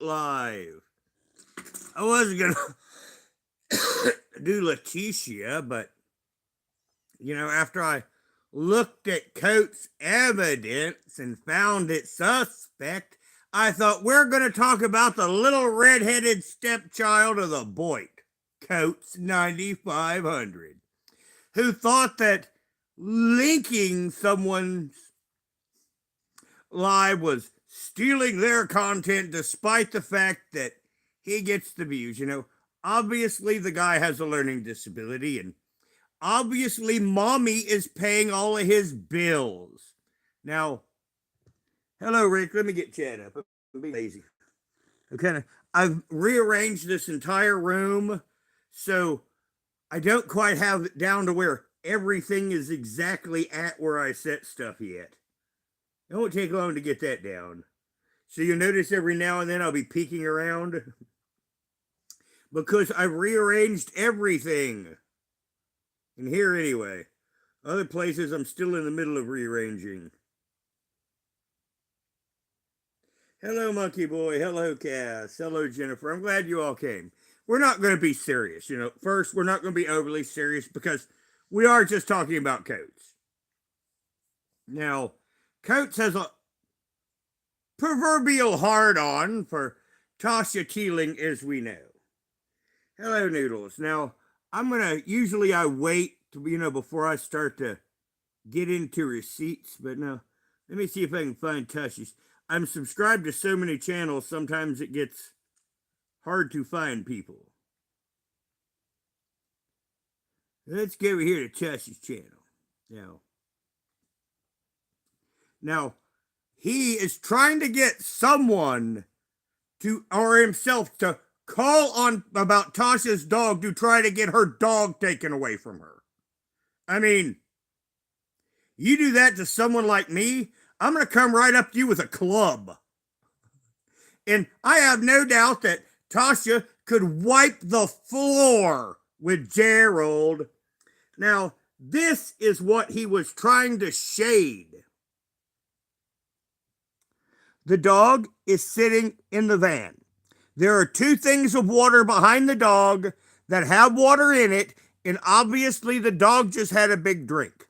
live. I was gonna do Leticia, but after I looked at Coates' evidence and found it suspect, I thought we're gonna talk about the little red-headed stepchild of the Boyd, Coates 9500, who thought that linking someone's live was stealing their content despite the fact that he gets the views. Obviously the guy has a learning disability, and obviously mommy is paying all of his bills. Now, hello Rick, let me get Chad up. I'm being lazy. I've rearranged this entire room so I don't quite have it down to where everything is exactly at where I set stuff yet. It won't take long to get that down. So you'll notice every now and then I'll be peeking around because I've rearranged everything. In here anyway. Other places I'm still in the middle of rearranging. Hello, Monkey Boy. Hello, Cass. Hello, Jennifer. I'm glad you all came. We're not going to be serious. First, we're not going to be overly serious because we are just talking about Coates. Now, Coates has a proverbial hard-on for Tasha Teeling, as we know. Hello, Noodles. Now, usually I wait to, before I start to get into receipts, but no, let me see if I can find Tasha's. I'm subscribed to so many channels, sometimes it gets hard to find people. Let's go over here to Tasha's channel. Now, he is trying to get someone to, or himself, to call on about Tasha's dog to try to get her dog taken away from her. I mean, you do that to someone like me, I'm going to come right up to you with a club. And I have no doubt that Tasha could wipe the floor with Gerald. Now, this is what he was trying to shade. The dog is sitting in the van. There are 2 things of water behind the dog that have water in it, and obviously the dog just had a big drink.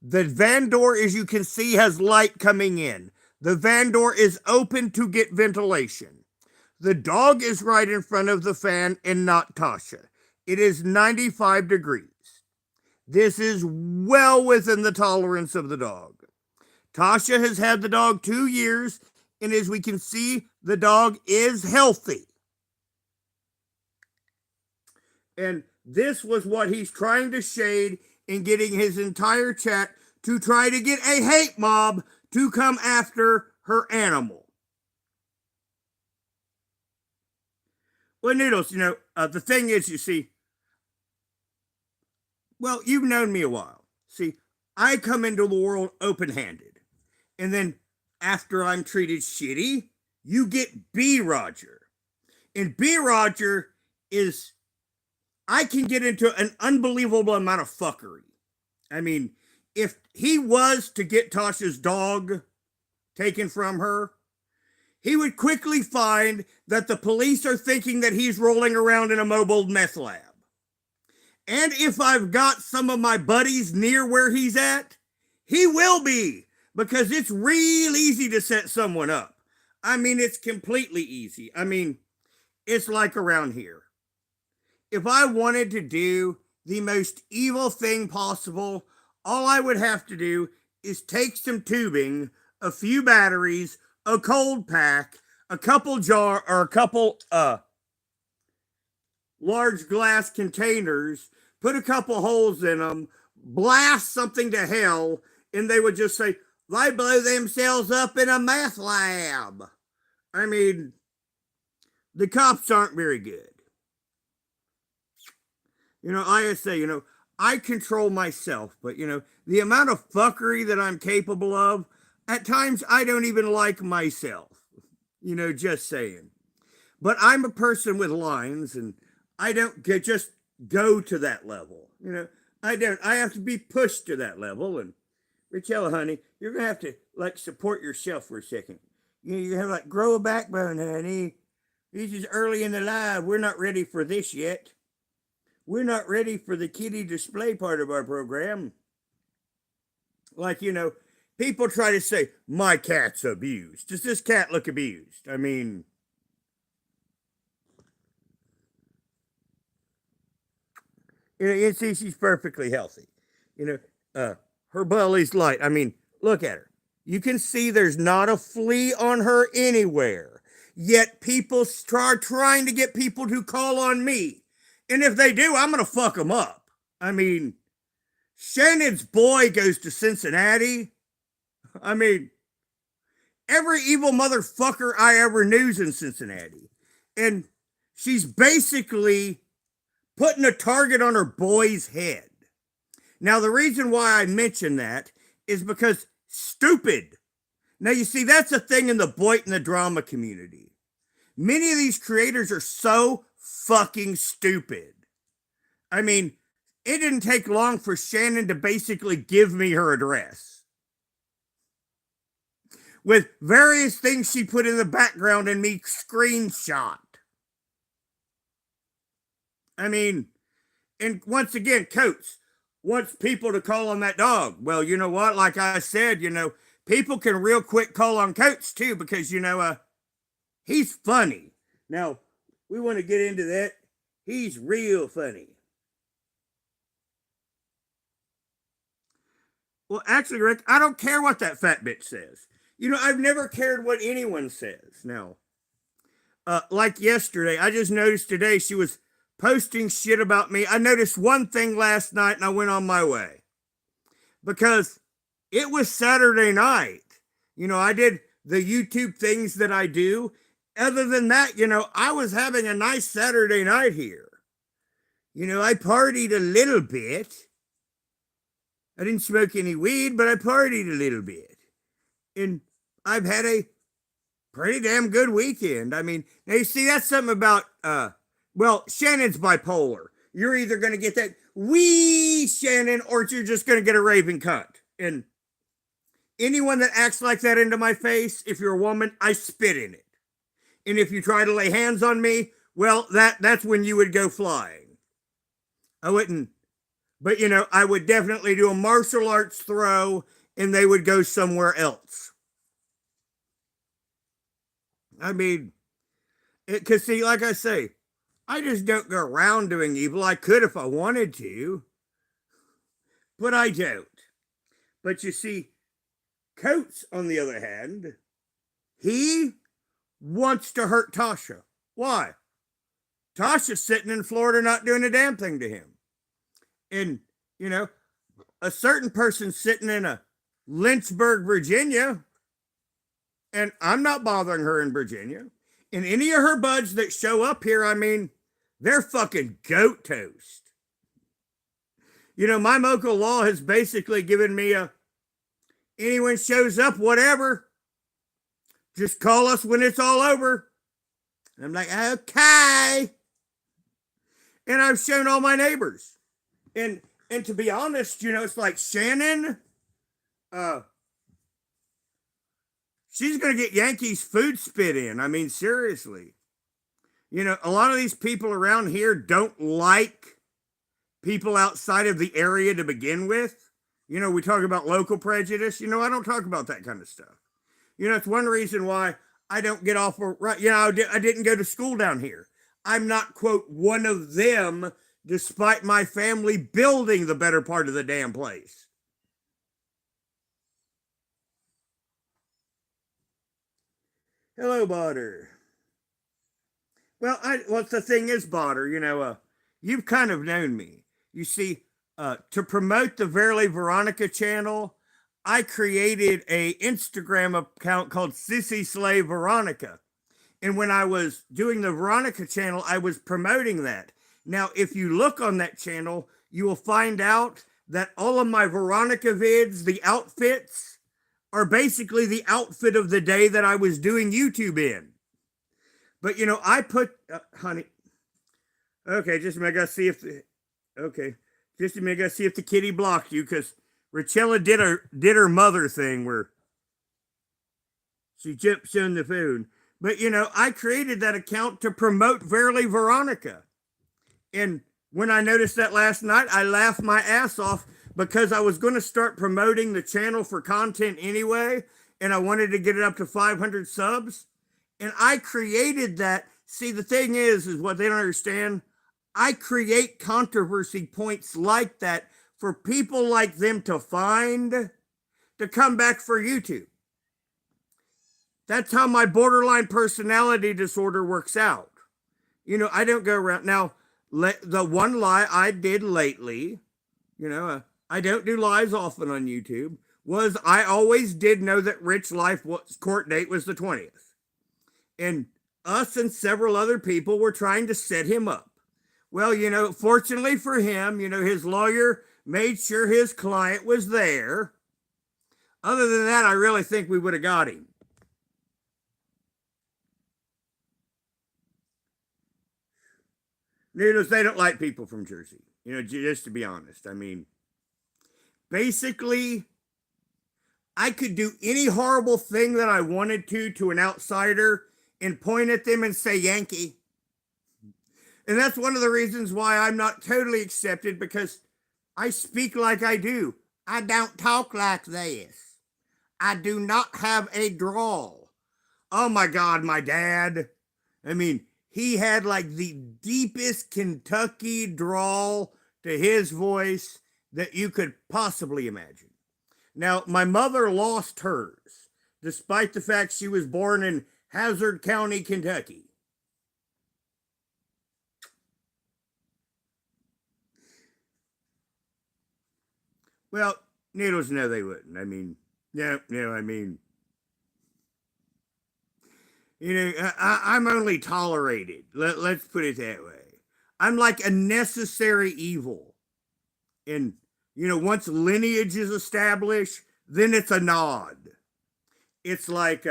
The van door, as you can see, has light coming in. The van door is open to get ventilation. The dog is right in front of the fan and not Tasha. It is 95 degrees. This is well within the tolerance of the dog. Tasha has had the dog 2 years, and as we can see, the dog is healthy. And this was what he's trying to shade in getting his entire chat to try to get a hate mob to come after her animal. Well, Noodles, the thing is, you see, well, you've known me a while. See, I come into the world open-handed. And then after I'm treated shitty, you get B. Roger. And B. Roger is, I can get into an unbelievable amount of fuckery. I mean, if he was to get Tasha's dog taken from her, he would quickly find that the police are thinking that he's rolling around in a mobile meth lab. And if I've got some of my buddies near where he's at, he will be, because it's real easy to set someone up. I mean, it's completely easy. I mean, it's like around here. If I wanted to do the most evil thing possible, all I would have to do is take some tubing, a few batteries, a cold pack, a couple large glass containers, put a couple holes in them, blast something to hell, and they would just say, they blew themselves up in a meth lab. I mean, the cops aren't very good. I say, I control myself, but, the amount of fuckery that I'm capable of, at times I don't even like myself. Just saying. But I'm a person with lines, and I don't just go to that level. I don't. I have to be pushed to that level. And Richella, honey, you're gonna have to support yourself for a second. You have grow a backbone, honey. This is early in the live. We're not ready for this yet. We're not ready for the kitty display part of our program. Like, people try to say, my cat's abused. Does this cat look abused? I mean, she's perfectly healthy. Her belly's light. I mean, look at her. You can see there's not a flea on her anywhere. Yet people are trying to get people to call on me. And if they do, I'm going to fuck them up. I mean, Shannon's boy goes to Cincinnati. I mean, every evil motherfucker I ever knew's in Cincinnati. And she's basically putting a target on her boy's head. Now, the reason why I mention that is because stupid. Now, you see, that's a thing in the Boyd and the drama community. Many of these creators are so fucking stupid. I mean, it didn't take long for Shannon to basically give me her address. With various things she put in the background and me screenshot. I mean, and once again, Coates wants people to call on that dog. Well, you know what? Like I said, people can real quick call on Coates too because, he's funny. Now, we want to get into that. He's real funny. Well, actually, Rick, I don't care what that fat bitch says. I've never cared what anyone says. Now, like yesterday, I just noticed today she was posting shit about me. I noticed one thing last night and I went on my way. Because it was Saturday night. I did the YouTube things that I do. Other than that, I was having a nice Saturday night here. I partied a little bit. I didn't smoke any weed, but I partied a little bit. And I've had a pretty damn good weekend. I mean, now you see, that's something about, Shannon's bipolar. You're either going to get that wee Shannon or you're just going to get a raving cunt. And anyone that acts like that into my face, if you're a woman, I spit in it. And if you try to lay hands on me, well, that's when you would go flying. I wouldn't, but I would definitely do a martial arts throw and they would go somewhere else. I mean, because see, like I say, I just don't go around doing evil. I could if I wanted to, but I don't. But you see, Coates, on the other hand, he wants to hurt Tasha. Why? Tasha's sitting in Florida not doing a damn thing to him. And, a certain person sitting in a Lynchburg, Virginia, and I'm not bothering her in Virginia. And any of her buds that show up here, I mean, they're fucking goat toast. My local law has basically given me anyone shows up, whatever, just call us when it's all over. And I'm like, okay. And I've shown all my neighbors. And to be honest, it's like Shannon, she's going to get Yankees food spit in. I mean, seriously. A lot of these people around here don't like people outside of the area to begin with. We talk about local prejudice. I don't talk about that kind of stuff. It's one reason why I don't get off. Right. I didn't go to school down here. I'm not, quote, one of them, despite my family building the better part of the damn place. Hello, Botter. Well, the thing is, Botter, you've kind of known me. You see, to promote the Verily Veronica channel, I created a Instagram account called Sissy Slay Veronica. And when I was doing the Veronica channel, I was promoting that. Now, if you look on that channel, you will find out that all of my Veronica vids, the outfits, are basically the outfit of the day that I was doing YouTube in. But, I put, honey, okay, just a minute, I gotta see if the kitty blocked you, because Richella did her mother thing where she jumps on the phone. But I created that account to promote Verily Veronica. And when I noticed that last night, I laughed my ass off because I was going to start promoting the channel for content anyway, and I wanted to get it up to 500 subs. And I created that. See, the thing is what they don't understand. I create controversy points like that for people like them to find to come back for YouTube. That's how my borderline personality disorder works out. I don't go around. Now, the one lie I did lately, I don't do lies often on YouTube, was I always did know that Rich Life court date was the 20th. And us and several other people were trying to set him up. Well, fortunately for him, his lawyer made sure his client was there. Other than that, I really think we would have got him. Needless, they don't like people from Jersey, just to be honest. I mean, basically, I could do any horrible thing that I wanted to an outsider and point at them and say Yankee. And that's one of the reasons why I'm not totally accepted, because I speak like I do. I don't talk like this. I do not have a drawl. Oh my God, my dad. I mean, he had like the deepest Kentucky drawl to his voice that you could possibly imagine. Now, my mother lost hers, despite the fact she was born in Hazard County, Kentucky. Well, needles, no, they wouldn't. I mean, I mean, I'm only tolerated. Let's put it that way. I'm like a necessary evil. And, once lineage is established, then it's a nod. It's like,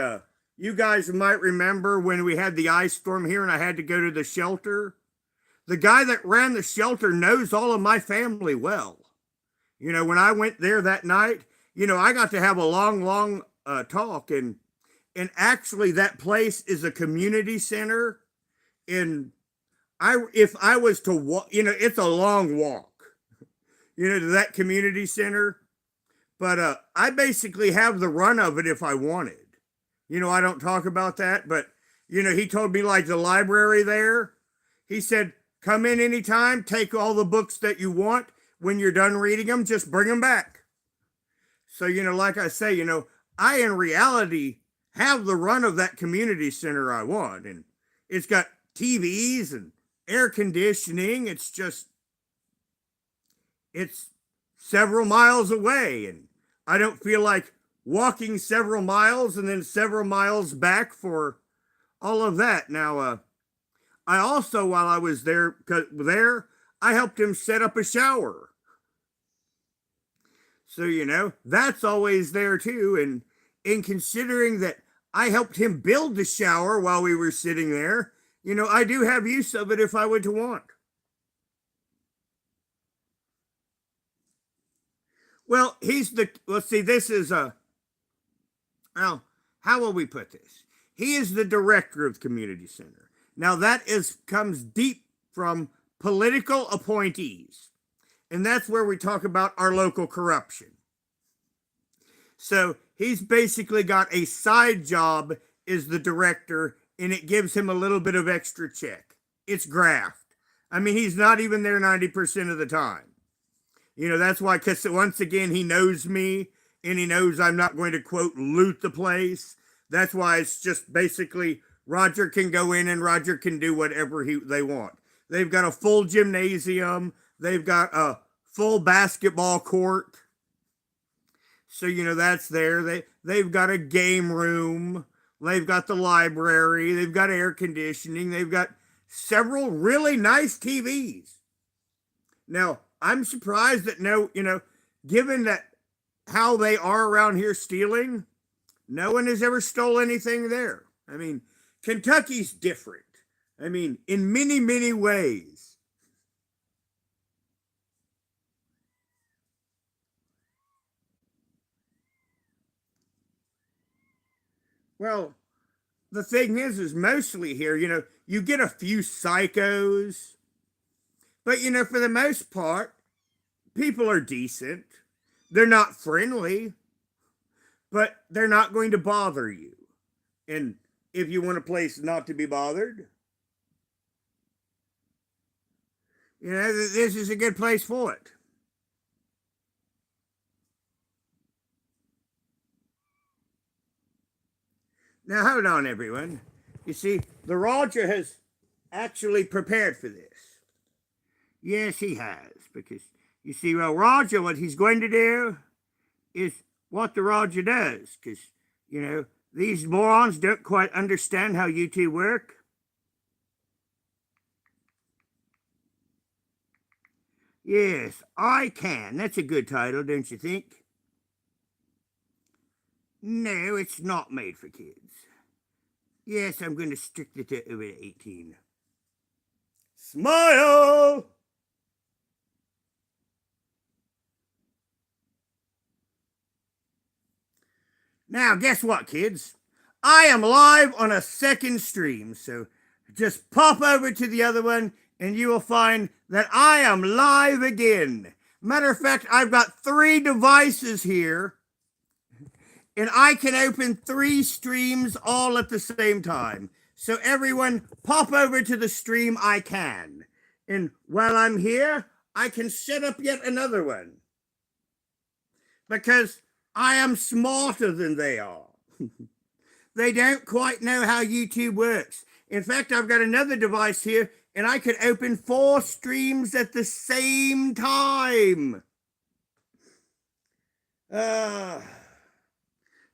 you guys might remember when we had the ice storm here and I had to go to the shelter. The guy that ran the shelter knows all of my family well. When I went there that night, I got to have a long talk, and actually that place is a community center. And if I was to walk, it's a long walk, to that community center. But I basically have the run of it if I wanted. I don't talk about that, but he told me like the library there. He said, come in anytime, take all the books that you want. When you're done reading them, just bring them back. So, like I say, I in reality have the run of that community center I want. And it's got TVs and air conditioning. It's several miles away. And I don't feel like walking several miles and then several miles back for all of that. Now, I also, while I was there, I helped him set up a shower. So, that's always there too. And in considering that I helped him build the shower while we were sitting there, I do have use of it if I would to want. Well, let's see, this is well, how will we put this? He is the director of the community center. Now comes deep from political appointees. And that's where we talk about our local corruption. So he's basically got a side job as the director, and it gives him a little bit of extra check. It's graft. I mean, he's not even there 90% of the time. That's why, because once again, he knows me, and he knows I'm not going to, quote, loot the place. That's why it's just basically Roger can go in and Roger can do whatever they want. They've got a full gymnasium. They've got a full basketball court. So, that's there. They've got a game room. They've got the library. They've got air conditioning. They've got several really nice TVs. Now, I'm surprised that given that how they are around here stealing, no one has ever stole anything there. I mean, Kentucky's different. I mean, in many, many ways. Well, the thing is mostly here, you get a few psychos, but for the most part, people are decent. They're not friendly, but they're not going to bother you. And if you want a place not to be bothered, this is a good place for it. Now, hold on, everyone. You see, the Roger has actually prepared for this. Yes, he has, because you see, well, Roger, what he's going to do is what the Roger does, because, these morons don't quite understand how YouTube work. Yes, I can. That's a good title, don't you think? No, it's not made for kids. Yes, I'm going to strict it to over 18. Smile! Now, guess what, kids? I am live on a second stream, so just pop over to the other one and you will find that I am live again. Matter of fact, I've got 3 devices here, and I can open 3 streams all at the same time. So everyone, pop over to the stream I can. And while I'm here, I can set up yet another one. Because I am smarter than they are. They don't quite know how YouTube works. In fact, I've got another device here, and I could open 4 streams at the same time.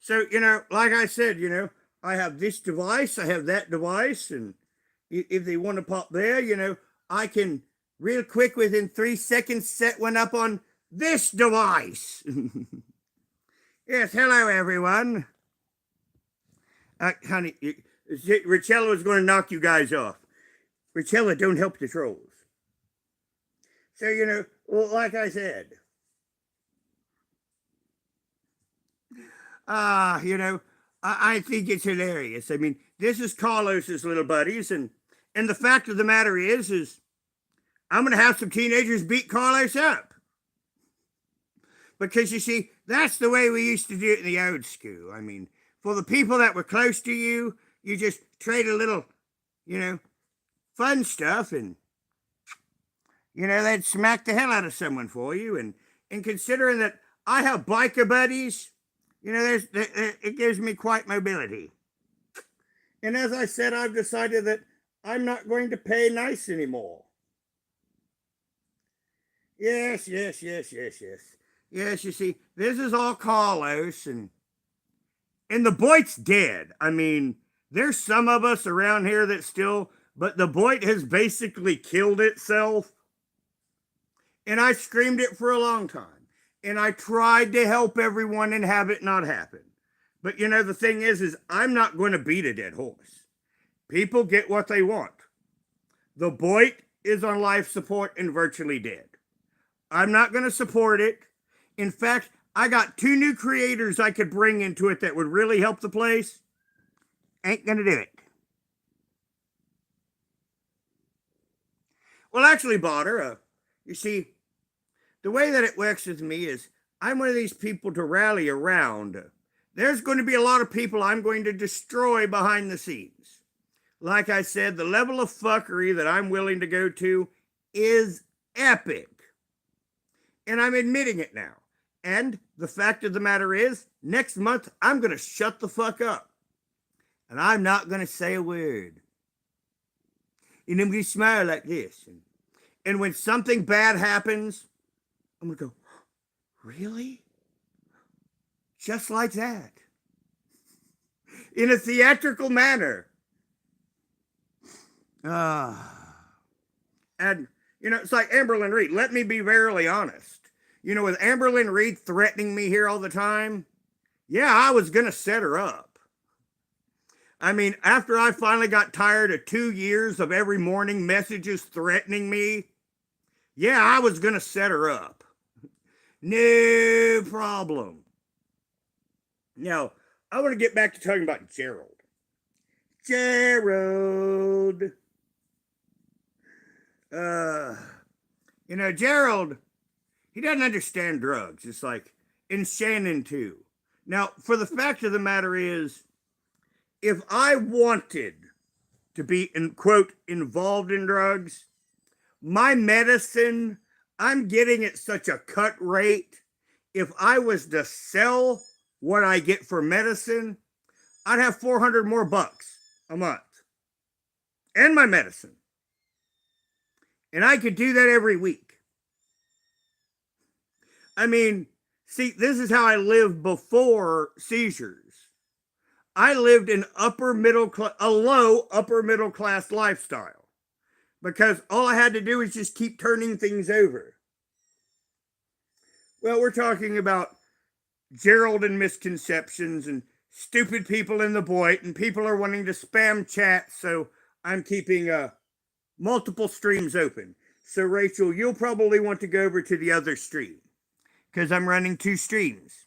So, like I said, I have this device, I have that device, and if they want to pop there, I can real quick within 3 seconds set one up on this device. Yes, hello everyone. Honey, Richella was going to knock you guys off. Richella, don't help the trolls. So, well, like I said, I think it's hilarious. I mean, this is Carlos's little buddies, and the fact of the matter is I'm going to have some teenagers beat Carlos up. Because, you see, that's the way we used to do it in the old school. I mean, for the people that were close to you, you just trade a little, fun stuff, and, they'd smack the hell out of someone for you. And considering that I have biker buddies, it gives me quite mobility. And as I said, I've decided that I'm not going to pay nice anymore. Yes. Yes, you see, this is all Carlos, and the Boit's dead. I mean, there's some of us around here that still, but the Boit has basically killed itself. And I screamed it for a long time. And I tried to help everyone and have it not happen. But the thing is I'm not going to beat a dead horse. People get what they want. The Boit is on life support and virtually dead. I'm not going to support it. In fact, I got 2 new creators I could bring into it that would really help the place. Ain't going to do it. Well, actually, Botter, you see, the way that it works with me is I'm one of these people to rally around. There's going to be a lot of people I'm going to destroy behind the scenes. Like I said, the level of fuckery that I'm willing to go to is epic. And I'm admitting it now. And the fact of the matter is, next month, I'm going to shut the fuck up. And I'm not going to say a word. And I'm going to smile like this. And when something bad happens, I'm going to go, really? Just like that. In a theatrical manner. And, it's like Amberlynn Reed. Let me be very honest. With Amberlynn Reed threatening me here all the time, yeah, I was going to set her up. I mean, after I finally got tired of 2 years of every morning messages threatening me, yeah, I was going to set her up. No problem. Now, I want to get back to talking about Gerald. Gerald. Gerald, he doesn't understand drugs. It's like, and Shannon too. Now, for the fact of the matter is, if I wanted to be, in quote, involved in drugs, my medicine, I'm getting at such a cut rate. If I was to sell what I get for medicine, I'd have 400 more bucks a month. And my medicine. And I could do that every week. I mean, see, this is how I lived before seizures. I lived an a low upper middle class lifestyle because all I had to do was just keep turning things over. Well, we're talking about Gerald and misconceptions and stupid people in the Boyd, and people are wanting to spam chat, so I'm keeping multiple streams open. So, Rachel, you'll probably want to go over to the other stream because I'm running 2 streams.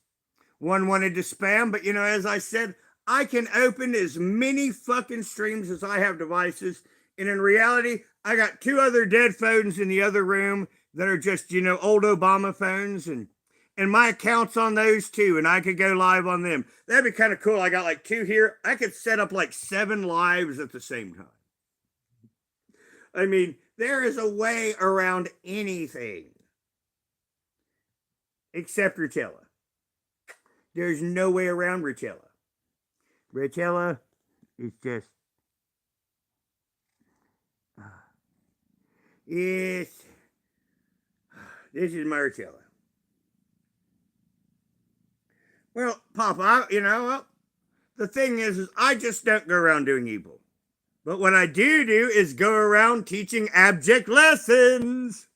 One wanted to spam, but as I said, I can open as many fucking streams as I have devices. And in reality, I got 2 other dead phones in the other room that are just, old Obama phones, and my account's on those too, and I could go live on them. That'd be kind of cool. I got like 2 here. I could set up like 7 lives at the same time. I mean, there is a way around anything except Rotella. There's no way around Rotella. Rotella is just, this is my Rotella. Well, Papa, the thing is I just don't go around doing evil. But what I do is go around teaching abject lessons.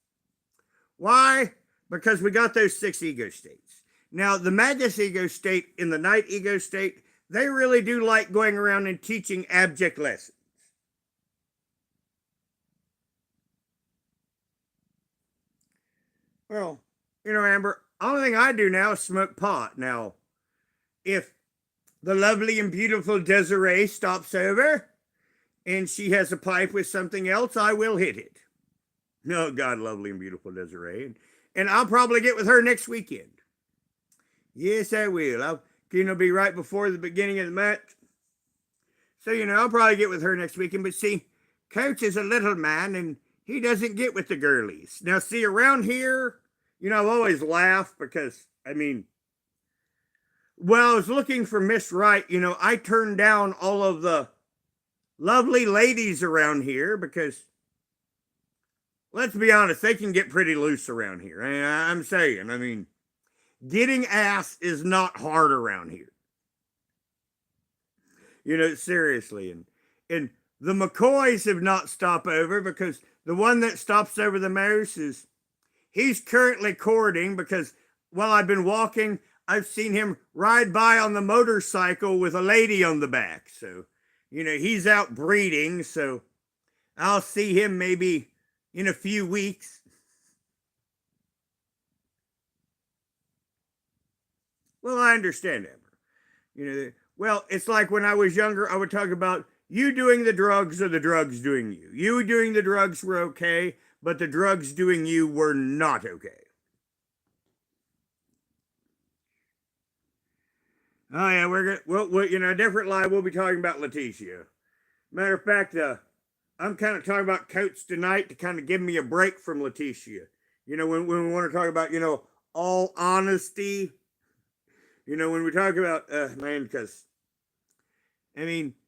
Why? Because we got those 6 ego states. Now, the Magus ego state and the Night ego state, they really do like going around and teaching abject lessons. Well, Amber, only thing I do now is smoke pot. Now, if the lovely and beautiful Desiree stops over and she has a pipe with something else, I will hit it. Oh, God, lovely and beautiful Desiree. And I'll probably get with her next weekend. Yes, I will. I'll be right before the beginning of the match. So, I'll probably get with her next weekend. But see, Coach is a little man and he doesn't get with the girlies. Now, see, around here, I've always laughed because, well, I was looking for Miss Wright. I turned down all of the lovely ladies around here because, let's be honest, they can get pretty loose around here. I'm saying, getting ass is not hard around here. Seriously. And the McCoys have not stopped over because the one that stops over the most he's currently courting because while I've been walking, I've seen him ride by on the motorcycle with a lady on the back. So, he's out breeding. So I'll see him maybe in a few weeks. Well, I understand, Amber. Well, it's like when I was younger, I would talk about you doing the drugs or the drugs doing you. You doing the drugs were okay, but the drugs doing you were not okay. Oh yeah, we're a different live. We'll be talking about Leticia. Matter of fact, I'm kind of talking about Coach tonight to kind of give me a break from Leticia. When we want to talk about all honesty. When we talk about man, because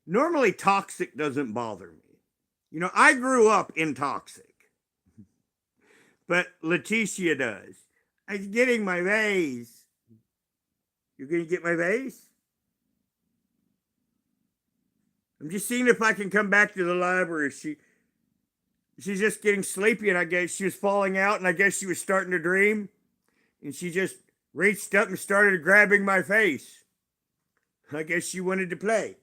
normally toxic doesn't bother me. I grew up in toxic, but Leticia does. I'm getting my vase. You're going to get my vase? I'm just seeing if I can come back to the library. She's just getting sleepy, and I guess she was falling out, and I guess she was starting to dream. And she just reached up and started grabbing my face. I guess she wanted to play.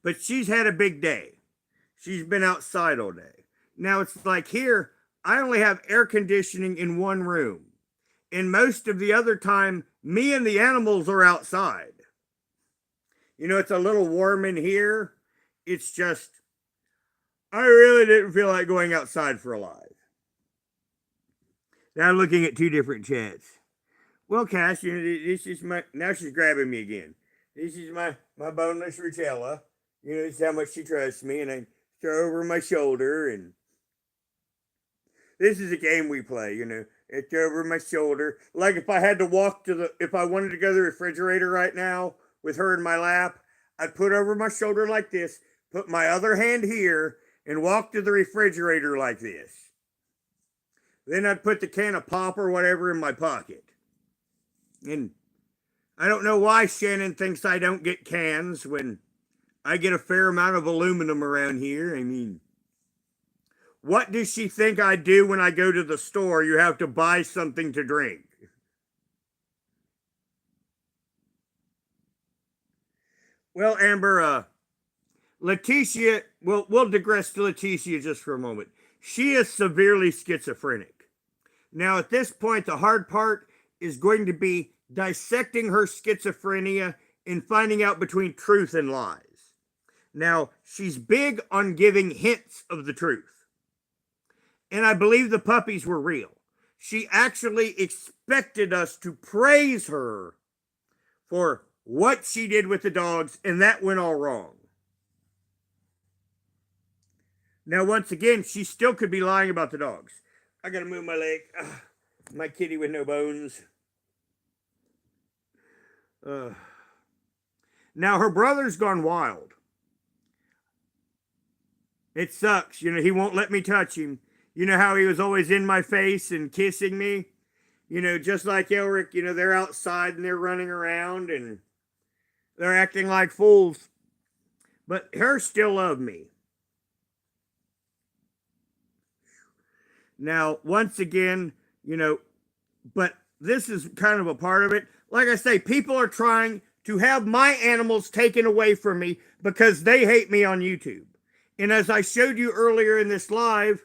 But she's had a big day. She's been outside all day. Now it's like here, I only have air conditioning in one room. And most of the other time, me and the animals are outside. It's a little warm in here. It's just, I really didn't feel like going outside for a live. Now I'm looking at two different chats. Well, Cash, this is my, now she's grabbing me again. This is my boneless Rutella. This is how much she trusts me, and I throw over my shoulder, and this is a game we play, It's over my shoulder. Like if I had to if I wanted to go to the refrigerator right now with her in my lap, I'd put over my shoulder like this, put my other hand here, and walk to the refrigerator like this. Then I'd put the can of pop or whatever in my pocket. And I don't know why Shannon thinks I don't get cans when I get a fair amount of aluminum around here. I mean, what does she think I do when I go to the store? You have to buy something to drink. Well, Amber, Leticia, we'll digress to Leticia just for a moment. She is severely schizophrenic. Now, at this point, the hard part is going to be dissecting her schizophrenia and finding out between truth and lies. Now, she's big on giving hints of the truth. And I believe the puppies were real. She actually expected us to praise her for what she did with the dogs, and that went all wrong. Now, once again, she still could be lying about the dogs. I gotta move my leg. Ugh, my kitty with no bones. Now, her brother's gone wild. It sucks. He won't let me touch him. You know how he was always in my face and kissing me? Just like Elric, they're outside and they're running around and they're acting like fools. But her still love me. Now, once again, but this is kind of a part of it. Like I say, people are trying to have my animals taken away from me because they hate me on YouTube. And as I showed you earlier in this live,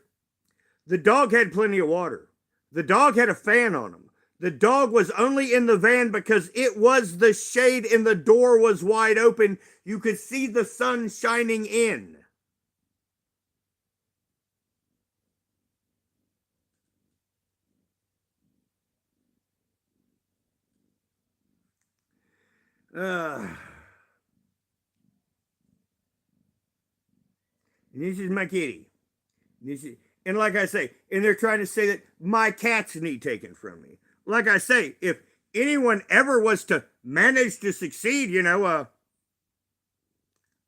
the dog had plenty of water. The dog had a fan on him. The dog was only in the van because it was the shade and the door was wide open. You could see the sun shining in. This is my kitty. And like I say, and they're trying to say that my cats need taken from me. Like I say, if anyone ever was to manage to succeed,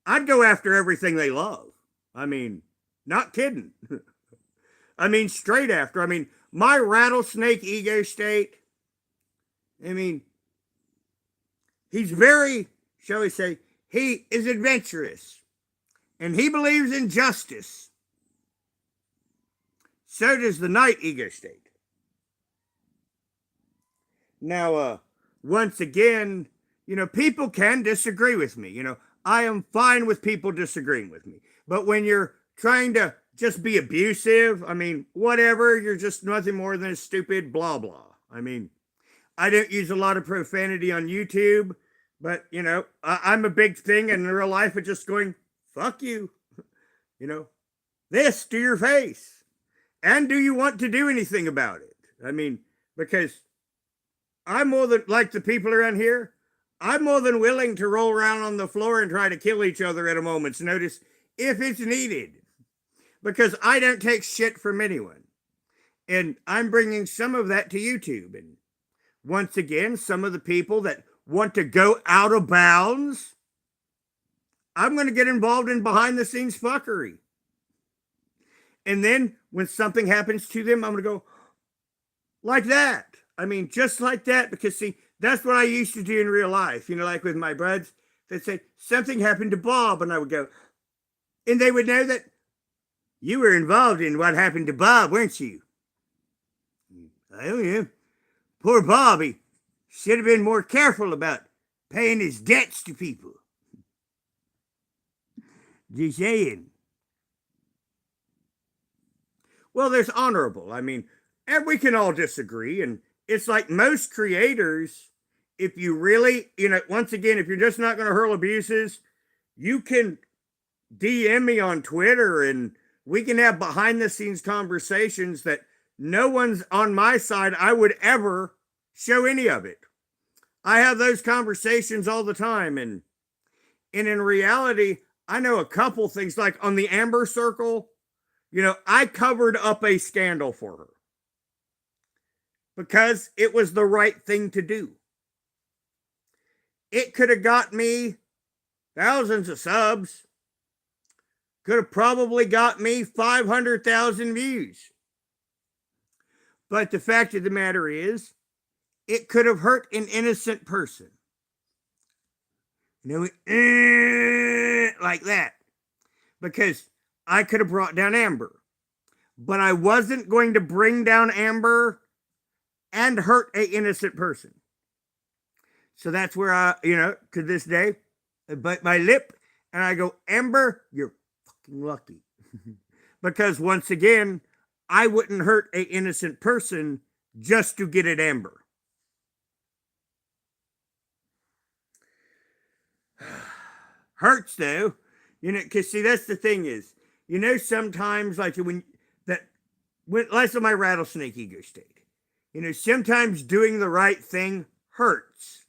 I'd go after everything they love. I mean, not kidding. I mean, straight after. I mean, my rattlesnake ego state, he's very, shall we say, he is adventurous. And he believes in justice. So does the night ego state. Now, once again, people can disagree with me. I am fine with people disagreeing with me. But when you're trying to just be abusive, whatever, you're just nothing more than a stupid blah blah. I don't use a lot of profanity on YouTube, but, I'm a big thing in real life of just going, fuck you. This to your face. And do you want to do anything about it? Because I'm more than, like the people around here, I'm more than willing to roll around on the floor and try to kill each other at a moment's notice if it's needed. Because I don't take shit from anyone. And I'm bringing some of that to YouTube. And once again, some of the people that want to go out of bounds, I'm going to get involved in behind the scenes fuckery. And then when something happens to them, I'm going to go like that. Just like that. Because see, that's what I used to do in real life. Like with my buds, they'd say, something happened to Bob. And I would go, and they would know that you were involved in what happened to Bob, weren't you? Oh, yeah. Poor Bob, he should have been more careful about paying his debts to people. Just saying. Well, there's honorable. And we can all disagree. And it's like most creators, if you really, once again, if you're just not going to hurl abuses, you can DM me on Twitter and we can have behind the scenes conversations that no one's on my side. I would ever show any of it. I have those conversations all the time. And in reality, I know a couple things like on the Amber Circle, I covered up a scandal for her because it was the right thing to do. It could have got me thousands of subs, could have probably got me 500,000 views. But the fact of the matter is, it could have hurt an innocent person. Like that. Because I could have brought down Amber. But I wasn't going to bring down Amber and hurt an innocent person. So that's where I, to this day, I bite my lip and I go, Amber, you're fucking lucky. Because once again, I wouldn't hurt an innocent person just to get at Amber. Hurts though, because see, that's the thing is, sometimes like when less of my rattlesnake ego state, sometimes doing the right thing hurts.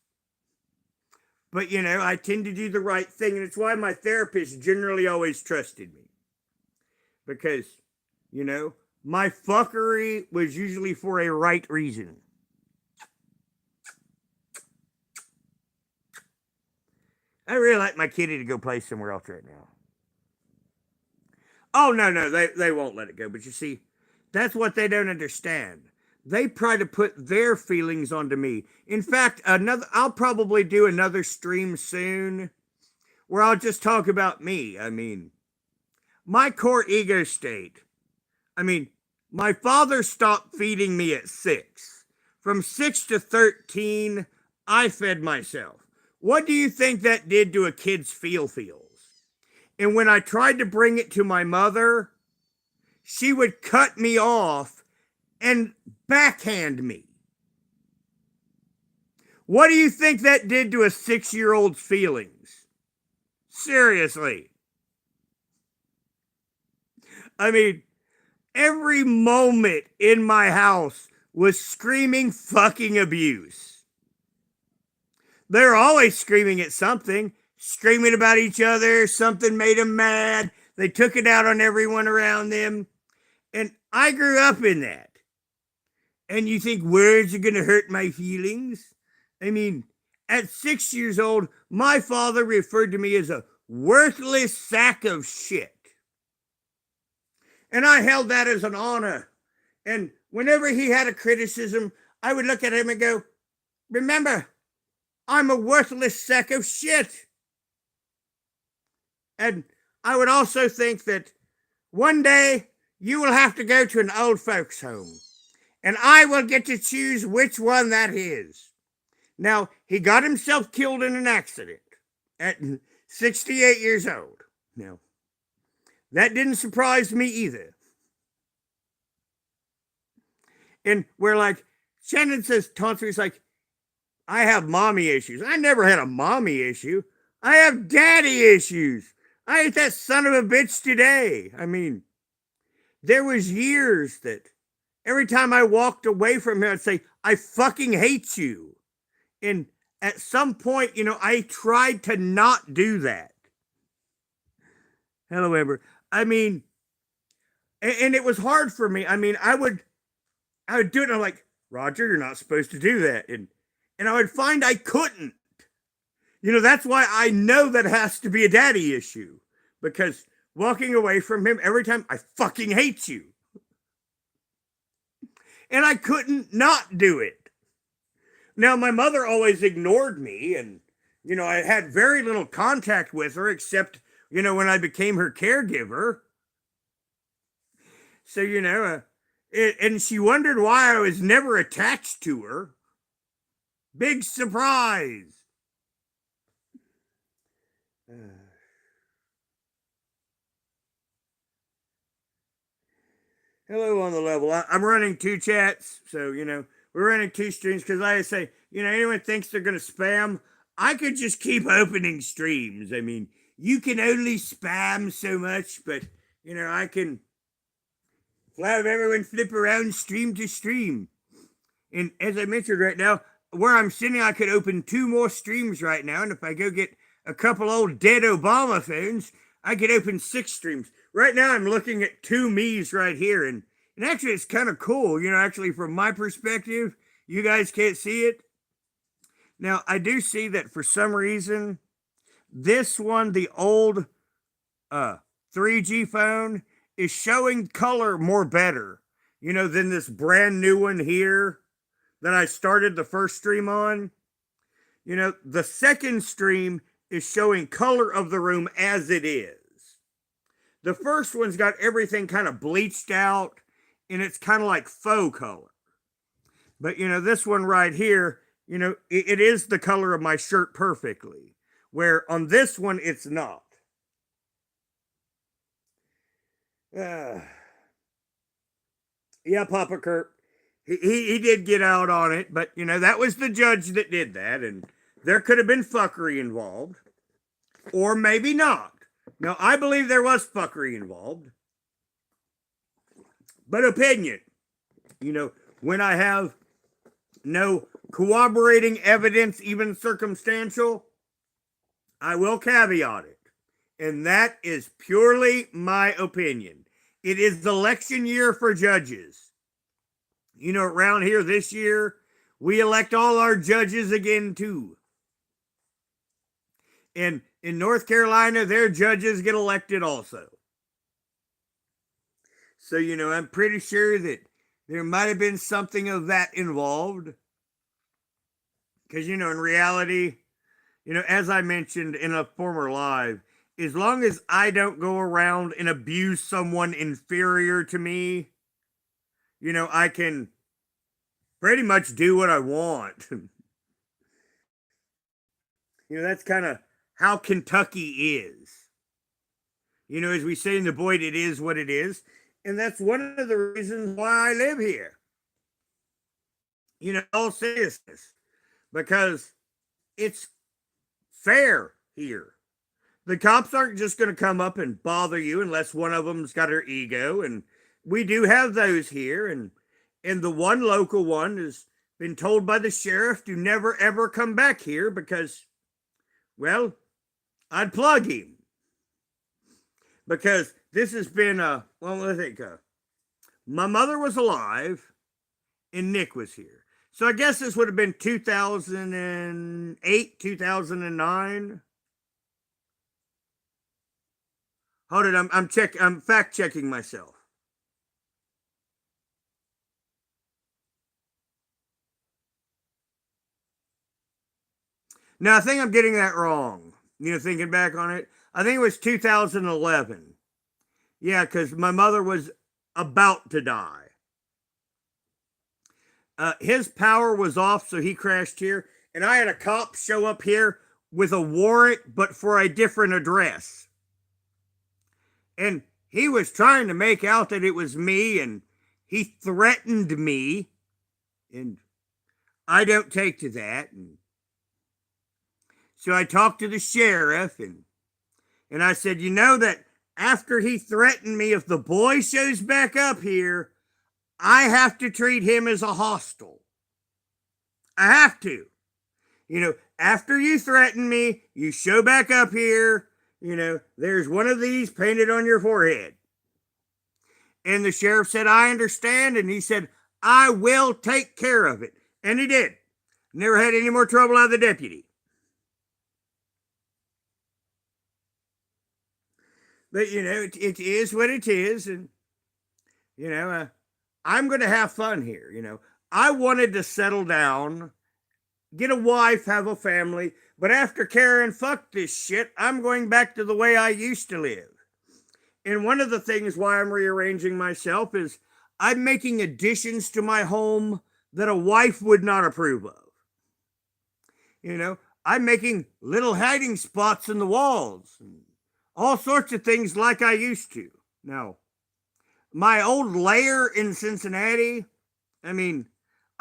But, I tend to do the right thing. And it's why my therapist generally always trusted me. Because, my fuckery was usually for a right reason. I really like my kitty to go play somewhere else right now. Oh, no, they won't let it go. But you see, that's what they don't understand. They try to put their feelings onto me. In fact, I'll probably do another stream soon where I'll just talk about me. I mean, my core ego state. I mean, my father stopped feeding me at 6. From 6 to 13, I fed myself. What do you think that did to a kid's feels? And when I tried to bring it to my mother, she would cut me off and backhand me. What do you think that did to a 6-year-old's feelings? Seriously. I mean, every moment in my house was screaming fucking abuse. They're always screaming at something, screaming about each other. Something made them mad. They took it out on everyone around them. And I grew up in that. And you think words are going to hurt my feelings? I mean, at 6 years old, my father referred to me as a worthless sack of shit. And I held that as an honor. And whenever he had a criticism, I would look at him and go, remember, I'm a worthless sack of shit. And I would also think that one day you will have to go to an old folks' home. And I will get to choose which one that is. Now, he got himself killed in an accident at 68 years old. Now, that didn't surprise me either. And we're like, Shannon says, taunts me, he's like, I have mommy issues. I never had a mommy issue. I have daddy issues. I ate that son of a bitch today. I mean, there was years that every time I walked away from him, I'd say, I fucking hate you. And at some point, I tried to not do that. Hello, Amber. I mean, and it was hard for me. I mean, I would do it and I'm like, Roger, you're not supposed to do that. And I would find I couldn't. That's why I know that has to be a daddy issue. Because walking away from him every time, I fucking hate you. And I couldn't not do it. Now, my mother always ignored me. And, I had very little contact with her except, when I became her caregiver. So, and she wondered why I was never attached to her. Big surprise. Hello on the level. I'm running 2 chats, so, we're running two streams because like I say, anyone thinks they're going to spam, I could just keep opening streams. I mean, you can only spam so much, but, I can have everyone flip around stream to stream. And as I mentioned right now, where I'm sitting, I could open 2 more streams right now. And if I go get a couple old dead Obama phones, I could open 6 streams. Right now, I'm looking at 2 me's right here. And actually, it's kind of cool. Actually, from my perspective, you guys can't see it. Now, I do see that for some reason, this one, the old 3G phone, is showing color more better, than this brand new one here that I started the first stream on. The second stream is showing color of the room as it is. The first one's got everything kind of bleached out, and it's kind of like faux color. But, this one right here, it is the color of my shirt perfectly, where on this one, it's not. Yeah, Papa Kurt. He did get out on it, but, that was the judge that did that, and there could have been fuckery involved, or maybe not. Now, I believe there was fuckery involved, but opinion, when I have no corroborating evidence, even circumstantial, I will caveat it, and that is purely my opinion. It is election year for judges. Around here this year, we elect all our judges again, too. And in North Carolina, their judges get elected also. So, I'm pretty sure that there might have been something of that involved. Because, in reality, as I mentioned in a former live, as long as I don't go around and abuse someone inferior to me, I can pretty much do what I want. That's kind of how Kentucky is. As we say in the Boyd, it is what it is. And that's one of the reasons why I live here. All seriousness. Because it's fair here. The cops aren't just going to come up and bother you unless one of them's got her ego. And we do have those here. And the one local one has been told by the sheriff to never, ever come back here because, well, I'd plug him. Because this has been, my mother was alive and Nick was here. So I guess this would have been 2008, 2009. Hold it, I'm fact checking myself. Now, I think I'm getting that wrong. Thinking back on it, I think it was 2011. Yeah, because my mother was about to die. His power was off, so he crashed here. And I had a cop show up here with a warrant, but for a different address. And he was trying to make out that it was me, and he threatened me. And I don't take to that. And so I talked to the sheriff, and I said, that after he threatened me, if the boy shows back up here, I have to treat him as a hostile. I have to. After you threaten me, you show back up here, there's one of these painted on your forehead. And the sheriff said, I understand. And he said, I will take care of it. And he did. Never had any more trouble out of the deputy. But, it is what it is. And, I'm going to have fun here. I wanted to settle down, get a wife, have a family. But after Karen fucked this shit, I'm going back to the way I used to live. And one of the things why I'm rearranging myself is I'm making additions to my home that a wife would not approve of. I'm making little hiding spots in the walls. All sorts of things like I used to. Now, my old lair in Cincinnati, I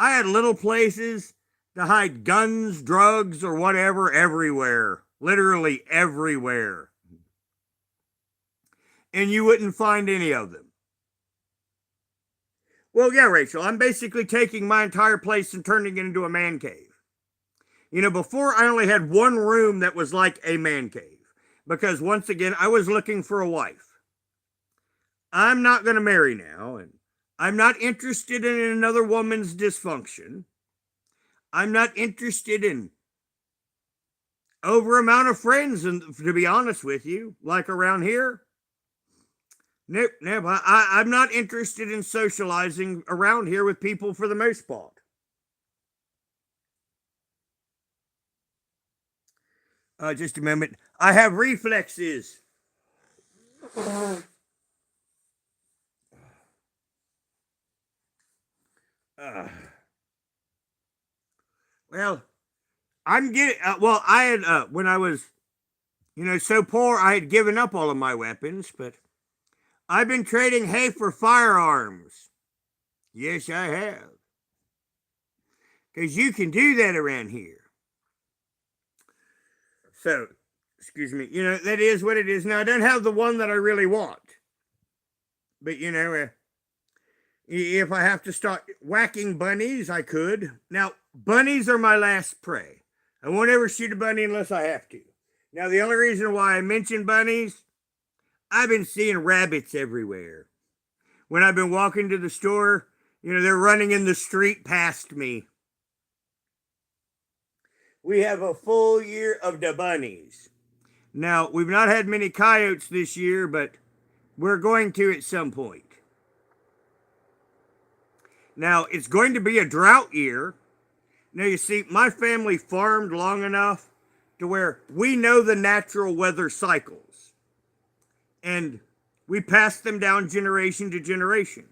I had little places to hide guns, drugs, or whatever everywhere. Literally everywhere. And you wouldn't find any of them. Well, yeah, Rachel, I'm basically taking my entire place and turning it into a man cave. You know, before I only had one room that was like a man cave because once again, I was looking for a wife. I'm not going to marry now, and I'm not interested in another woman's dysfunction. I'm not interested in over amount of friends, and to be honest with you, like around here, nope. I'm not interested in socializing around here with people for the most part. Just a moment. I have reflexes. Well, I'm getting. I had when I was, so poor, I had given up all of my weapons, but I've been trading hay for firearms. Yes, I have. Because you can do that around here. So, excuse me, that is what it is. Now, I don't have the one that I really want. But, if I have to start whacking bunnies, I could. Now, bunnies are my last prey. I won't ever shoot a bunny unless I have to. Now, the only reason why I mention bunnies, I've been seeing rabbits everywhere. When I've been walking to the store, they're running in the street past me. We have a full year of the bunnies. Now, we've not had many coyotes this year, but we're going to at some point. Now, it's going to be a drought year. Now, you see, my family farmed long enough to where we know the natural weather cycles. And we pass them down generation to generation.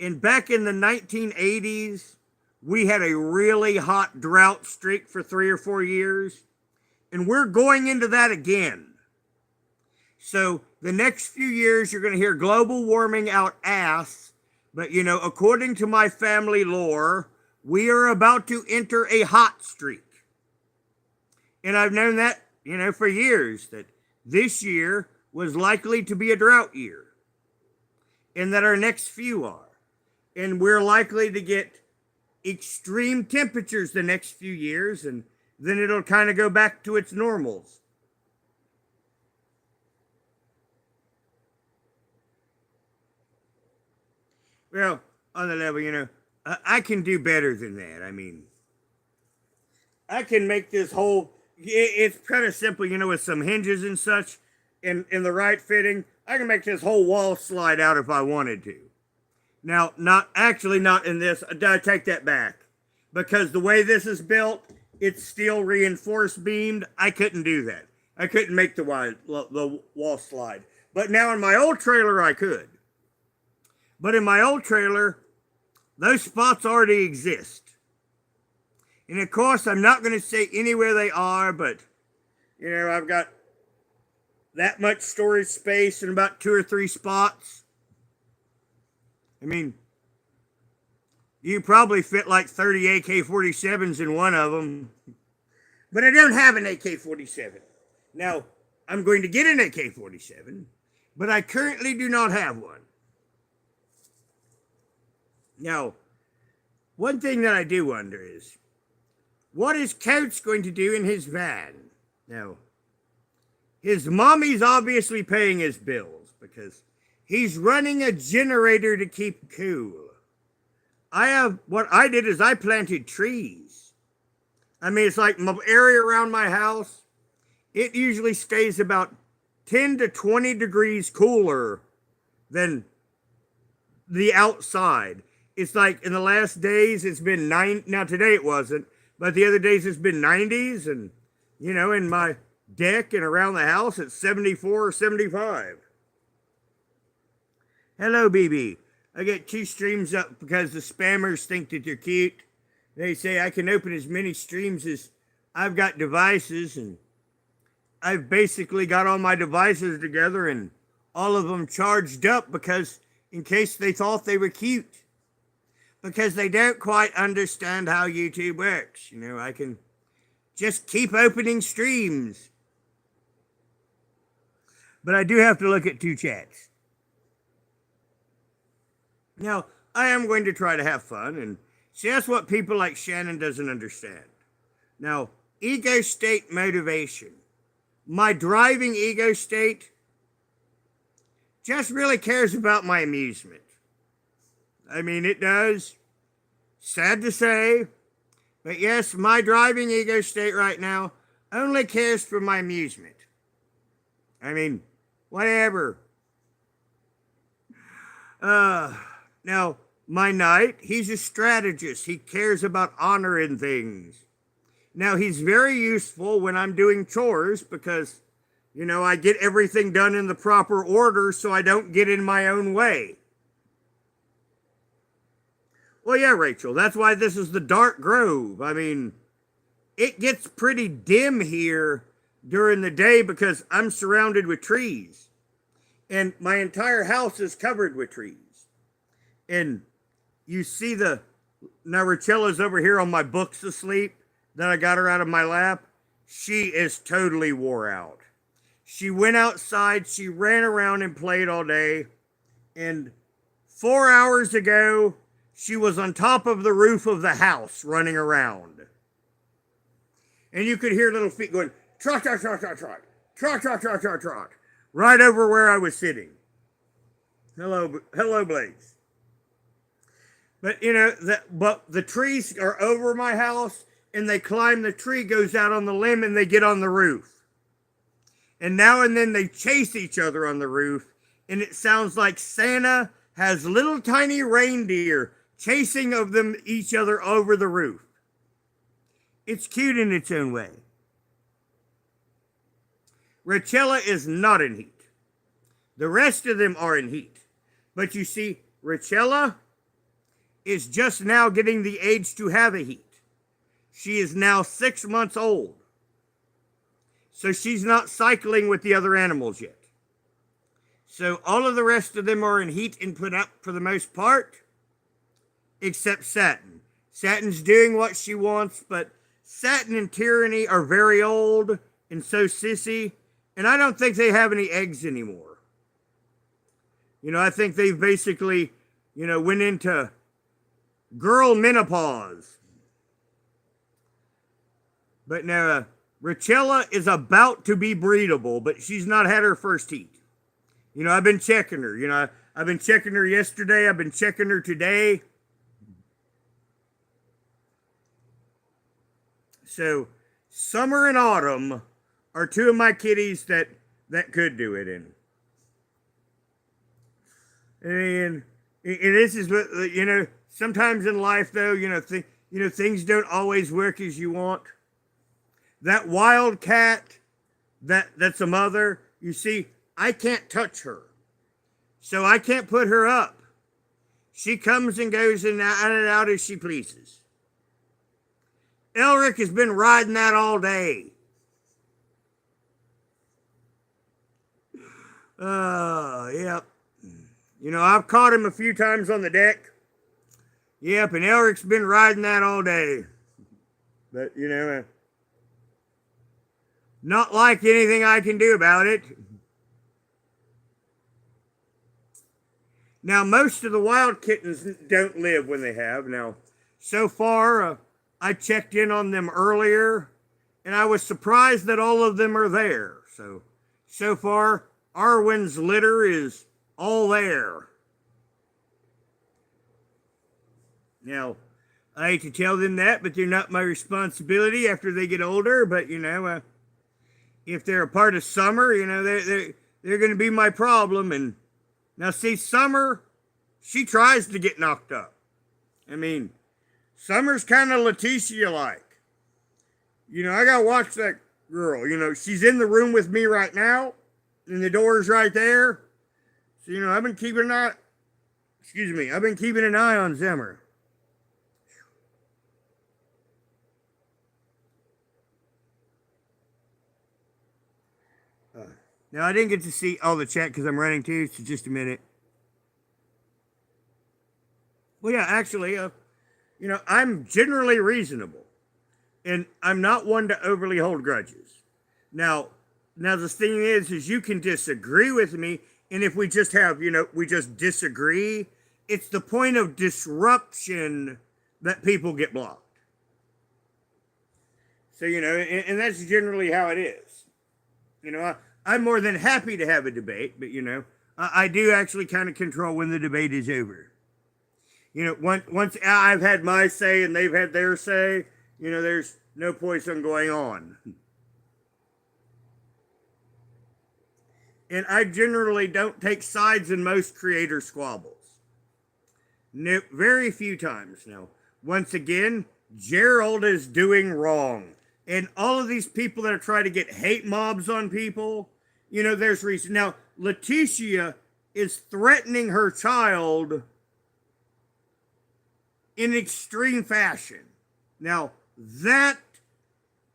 And back in the 1980s, we had a really hot drought streak for 3 or 4 years. And we're going into that again. So the next few years, you're going to hear global warming out ass. But, according to my family lore, we are about to enter a hot streak. And I've known that, for years, that this year was likely to be a drought year. And that our next few are. And we're likely to get extreme temperatures the next few years, and then it'll kind of go back to its normals. Well, on the level, I can do better than that. I mean, I can make this whole, it's kind of simple, with some hinges and such in the right fitting. I can make this whole wall slide out if I wanted to. Now, not in this. I take that back. Because the way this is built, it's steel reinforced beamed. I couldn't do that. I couldn't make the wall slide. But now in my old trailer, I could. But in my old trailer, those spots already exist. And of course, I'm not going to say anywhere they are, but, I've got that much storage space in about 2 or 3 spots. I mean, you probably fit like 30 AK-47s in one of them. But I don't have an AK-47. Now, I'm going to get an AK-47, but I currently do not have one. Now, one thing that I do wonder is, what is Coach going to do in his van? Now, his mommy's obviously paying his bills because he's running a generator to keep cool. What I did is I planted trees. I mean, it's like my area around my house, it usually stays about 10 to 20 degrees cooler than the outside. It's like in the last days, it's been now today it wasn't, but the other days it's been 90s, and, in my deck and around the house, it's 74 or 75. Hello, BB. I get 2 streams up because the spammers think that they're cute. They say I can open as many streams as I've got devices, and I've basically got all my devices together and all of them charged up because in case they thought they were cute. because they don't quite understand how YouTube works. I can just keep opening streams. But I do have to look at two chats. Now, I am going to try to have fun, and see, that's what people like Shannon doesn't understand. Now, ego state motivation. My driving ego state just really cares about my amusement. I mean, it does. Sad to say. But yes, my driving ego state right now only cares for my amusement. I mean, whatever. Now, my knight, he's a strategist. He cares about honor and things. Now, he's very useful when I'm doing chores because, I get everything done in the proper order so I don't get in my own way. Well, yeah, Rachel, that's why this is the Dark Grove. I mean, it gets pretty dim here during the day because I'm surrounded with trees. And my entire house is covered with trees. And you see now Rachella's over here on my books asleep that I got her out of my lap. She is totally wore out. She went outside, she ran around and played all day. And 4 hours ago, she was on top of the roof of the house running around. And you could hear little feet going, trot, trot, trot, trot, trot, trot, trot, trot, trot, trot, right over where I was sitting. Hello, Blaze. But, but the trees are over my house, and they climb the tree, goes out on the limb, and they get on the roof. And now and then they chase each other on the roof, and it sounds like Santa has little tiny reindeer chasing of them each other over the roof. It's cute in its own way. Rachella is not in heat. The rest of them are in heat. But you see, Rachella is just now getting the age to have a heat. She is now 6 months old. So she's not cycling with the other animals yet. So all of the rest of them are in heat and put up for the most part, except Satin. Satin's doing what she wants, but Satin and Tyranny are very old and so sissy, and I don't think they have any eggs anymore. I think they've basically, went into girl menopause. But now, Rachella is about to be breedable, but she's not had her first heat. I've been checking her. I've been checking her yesterday. I've been checking her today. So, summer and autumn are two of my kitties that could do it in. And this is what, sometimes in life, though, things don't always work as you want. That wild cat, that's a mother, you see, I can't touch her. So I can't put her up. She comes and goes in and out as she pleases. Elric has been riding that all day. Yep. I've caught him a few times on the deck. Yep, and Elric's been riding that all day. But, not like anything I can do about it. Now, most of the wild kittens don't live when they have. Now, so far, I checked in on them earlier, and I was surprised that all of them are there. So far, Arwen's litter is all there. Now, I hate to tell them that, but they're not my responsibility after they get older. But, if they're a part of Summer, they're going to be my problem. And now, see, Summer, she tries to get knocked up. I mean, Summer's kind of Leticia-like. I got to watch that girl. She's in the room with me right now, and the door's right there. So, I've been keeping an eye on Summer. Now, I didn't get to see all the chat because I'm running too, so just a minute. Well, yeah, actually, I'm generally reasonable, and I'm not one to overly hold grudges. Now, now the thing is you can disagree with me, and if we just have, we just disagree, it's the point of disruption that people get blocked. So, and that's generally how it is. I'm more than happy to have a debate, but, I do actually kind of control when the debate is over. Once I've had my say and they've had their say, there's no point in going on. And I generally don't take sides in most creator squabbles. No, very few times. Now, once again, Gerald is doing wrong. And all of these people that are trying to get hate mobs on people, there's reason. Now, Letitia is threatening her child in extreme fashion. Now, that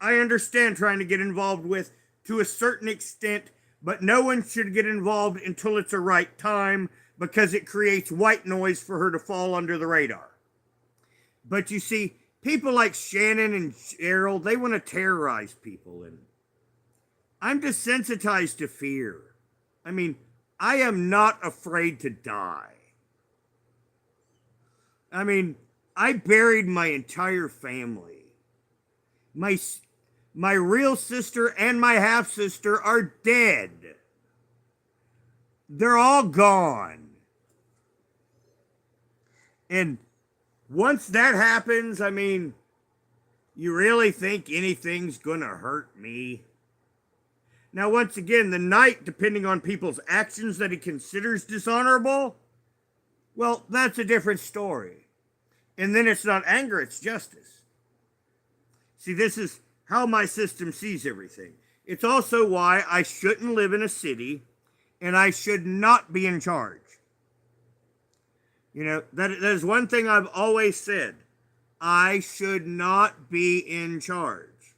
I understand trying to get involved with to a certain extent, but no one should get involved until it's the right time because it creates white noise for her to fall under the radar. But you see, people like Shannon and Gerald, they want to terrorize people, and I'm desensitized to fear. I mean, I am not afraid to die. I mean, I buried my entire family. My real sister and my half sister are dead. They're all gone. And once that happens, I mean, you really think anything's gonna hurt me? Now, once again, the knight, depending on people's actions that he considers dishonorable, well, that's a different story. And then it's not anger, it's justice. See, this is how my system sees everything. It's also why I shouldn't live in a city and I should not be in charge. That is one thing I've always said. I should not be in charge.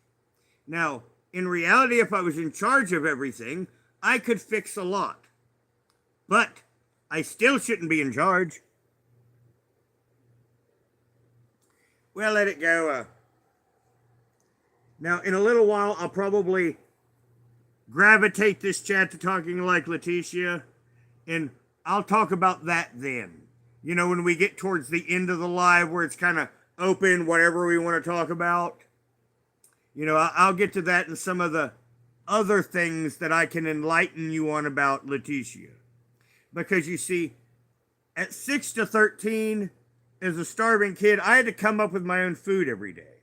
Now, in reality, if I was in charge of everything, I could fix a lot. But I still shouldn't be in charge. Well, let it go. Now, in a little while, I'll probably gravitate this chat to talking like Letitia, and I'll talk about that then. When we get towards the end of the live where it's kind of open, whatever we want to talk about. I'll get to that and some of the other things that I can enlighten you on about Letitia. Because you see, at 6 to 13, as a starving kid, I had to come up with my own food every day.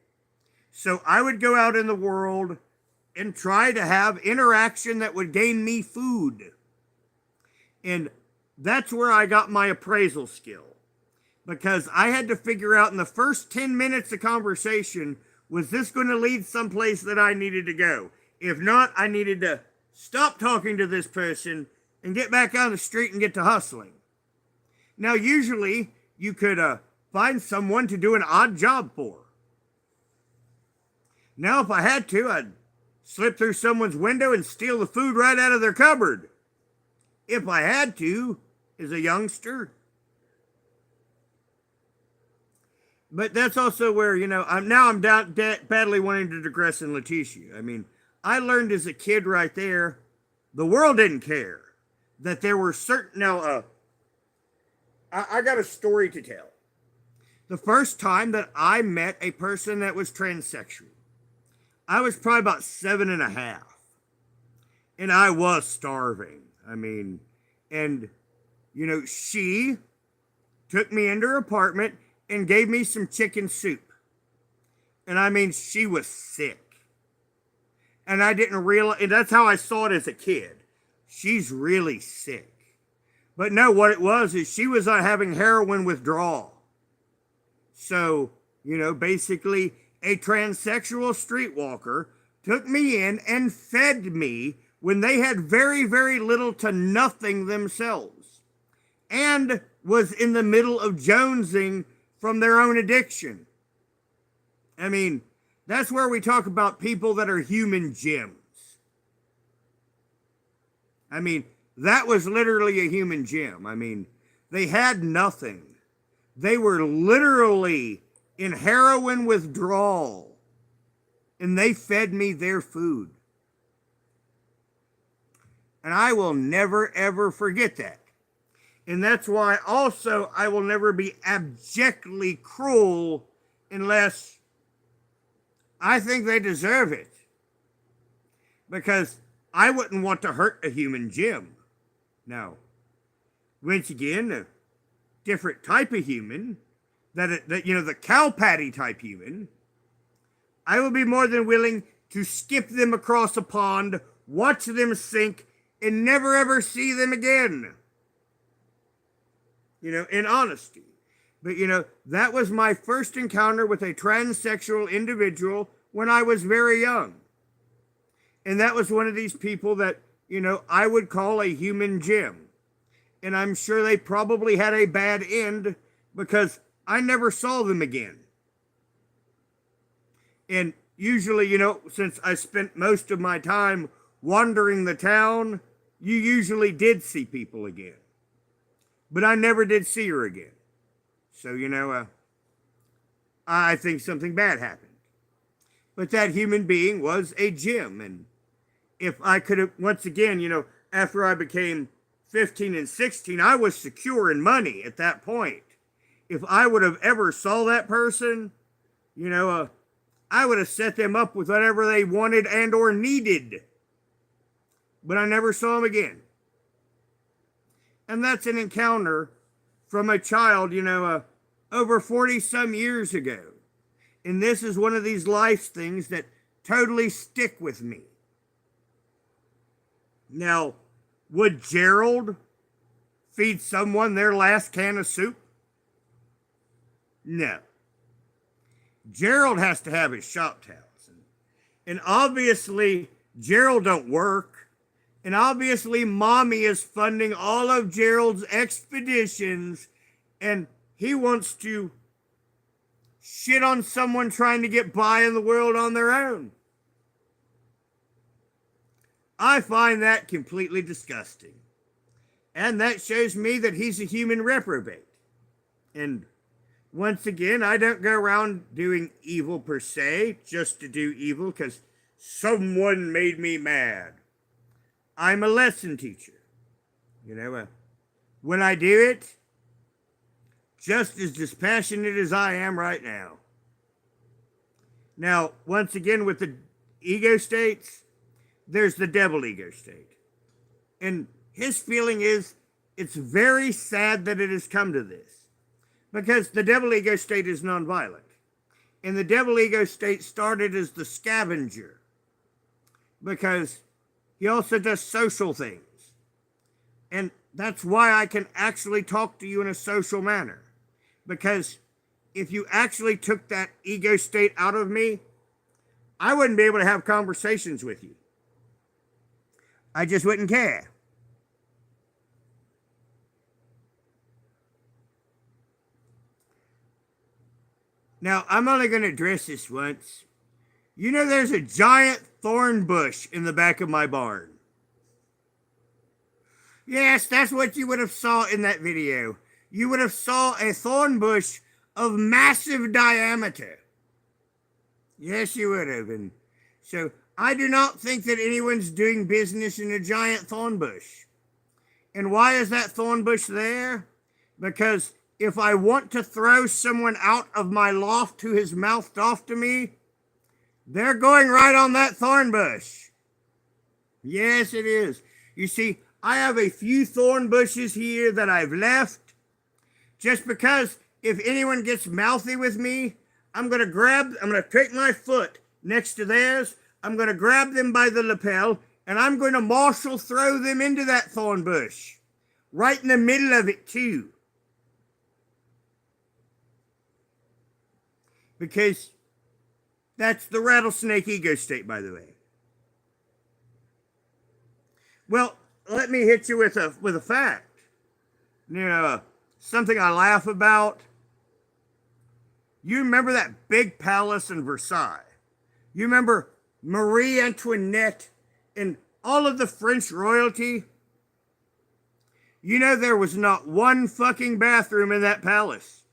So I would go out in the world and try to have interaction that would gain me food. And that's where I got my appraisal skill. Because I had to figure out in the first 10 minutes of conversation, was this going to lead someplace that I needed to go? If not, I needed to stop talking to this person and get back on the street and get to hustling. Now, usually, you could find someone to do an odd job for. Now, if I had to, I'd slip through someone's window and steal the food right out of their cupboard. If I had to, as a youngster. But that's also where, I'm badly wanting to digress in Letitia. I mean, I learned as a kid right there, the world didn't care. That there were certain, I got a story to tell. The first time that I met a person that was transsexual, I was probably about 7.5. And I was starving. I mean, and, she took me into her apartment and gave me some chicken soup. And I mean, she was sick. And I didn't realize, and that's how I saw it as a kid. She's really sick. But no, what it was is she was having heroin withdrawal. So, basically, a transsexual streetwalker took me in and fed me when they had very, very little to nothing themselves. And was in the middle of jonesing from their own addiction. I mean, that's where we talk about people that are human gems. I mean, that was literally a human gem. I mean, they had nothing. They were literally in heroin withdrawal, and they fed me their food. And I will never, ever forget that. And that's why also I will never be abjectly cruel unless I think they deserve it. Because I wouldn't want to hurt a human Jim. No. Once again, a different type of human, the cow patty type human, I will be more than willing to skip them across a pond, watch them sink, and never ever see them again. In honesty. But, that was my first encounter with a transsexual individual when I was very young. And that was one of these people that, I would call a human Jim. And I'm sure they probably had a bad end because I never saw them again. And usually, since I spent most of my time wandering the town, you usually did see people again. But I never did see her again. So, I think something bad happened. But that human being was a Jim. And if I could have, once again, after I became 15 and 16, I was secure in money at that point. If I would have ever saw that person, I would have set them up with whatever they wanted and or needed. But I never saw them again. And that's an encounter from a child, over 40 some years ago. And this is one of these life things that totally stick with me. Now, would Gerald feed someone their last can of soup? No. Gerald has to have his shop towels. And obviously, Gerald don't work. And obviously, Mommy is funding all of Gerald's expeditions. And he wants to shit on someone trying to get by in the world on their own. I find that completely disgusting. And that shows me that he's a human reprobate. And once again, I don't go around doing evil per se, just to do evil because someone made me mad. I'm a lesson teacher. When I do it, just as dispassionate as I am right now. Now, once again, with the ego states, there's the devil ego state. And his feeling is, it's very sad that it has come to this. Because the devil ego state is nonviolent. And the devil ego state started as the scavenger. Because he also does social things. And that's why I can actually talk to you in a social manner. Because if you actually took that ego state out of me, I wouldn't be able to have conversations with you. I just wouldn't care. Now, I'm only going to address this once. There's a giant thorn bush in the back of my barn. Yes, that's what you would have saw in that video. You would have saw a thorn bush of massive diameter. Yes, you would have. And so I do not think that anyone's doing business in a giant thorn bush. And why is that thorn bush there? Because if I want to throw someone out of my loft who has mouthed off to me, they're going right on that thorn bush. Yes, it is. You see, I have a few thorn bushes here that I've left just because if anyone gets mouthy with me, I'm going to take my foot next to theirs. I'm going to grab them by the lapel and I'm going to martial throw them into that thorn bush. Right in the middle of it too. Because that's the rattlesnake ego state, by the way. Well, let me hit you with a fact. Something I laugh about. You remember that big palace in Versailles? You remember Marie Antoinette and all of the French royalty? There was not one fucking bathroom in that palace.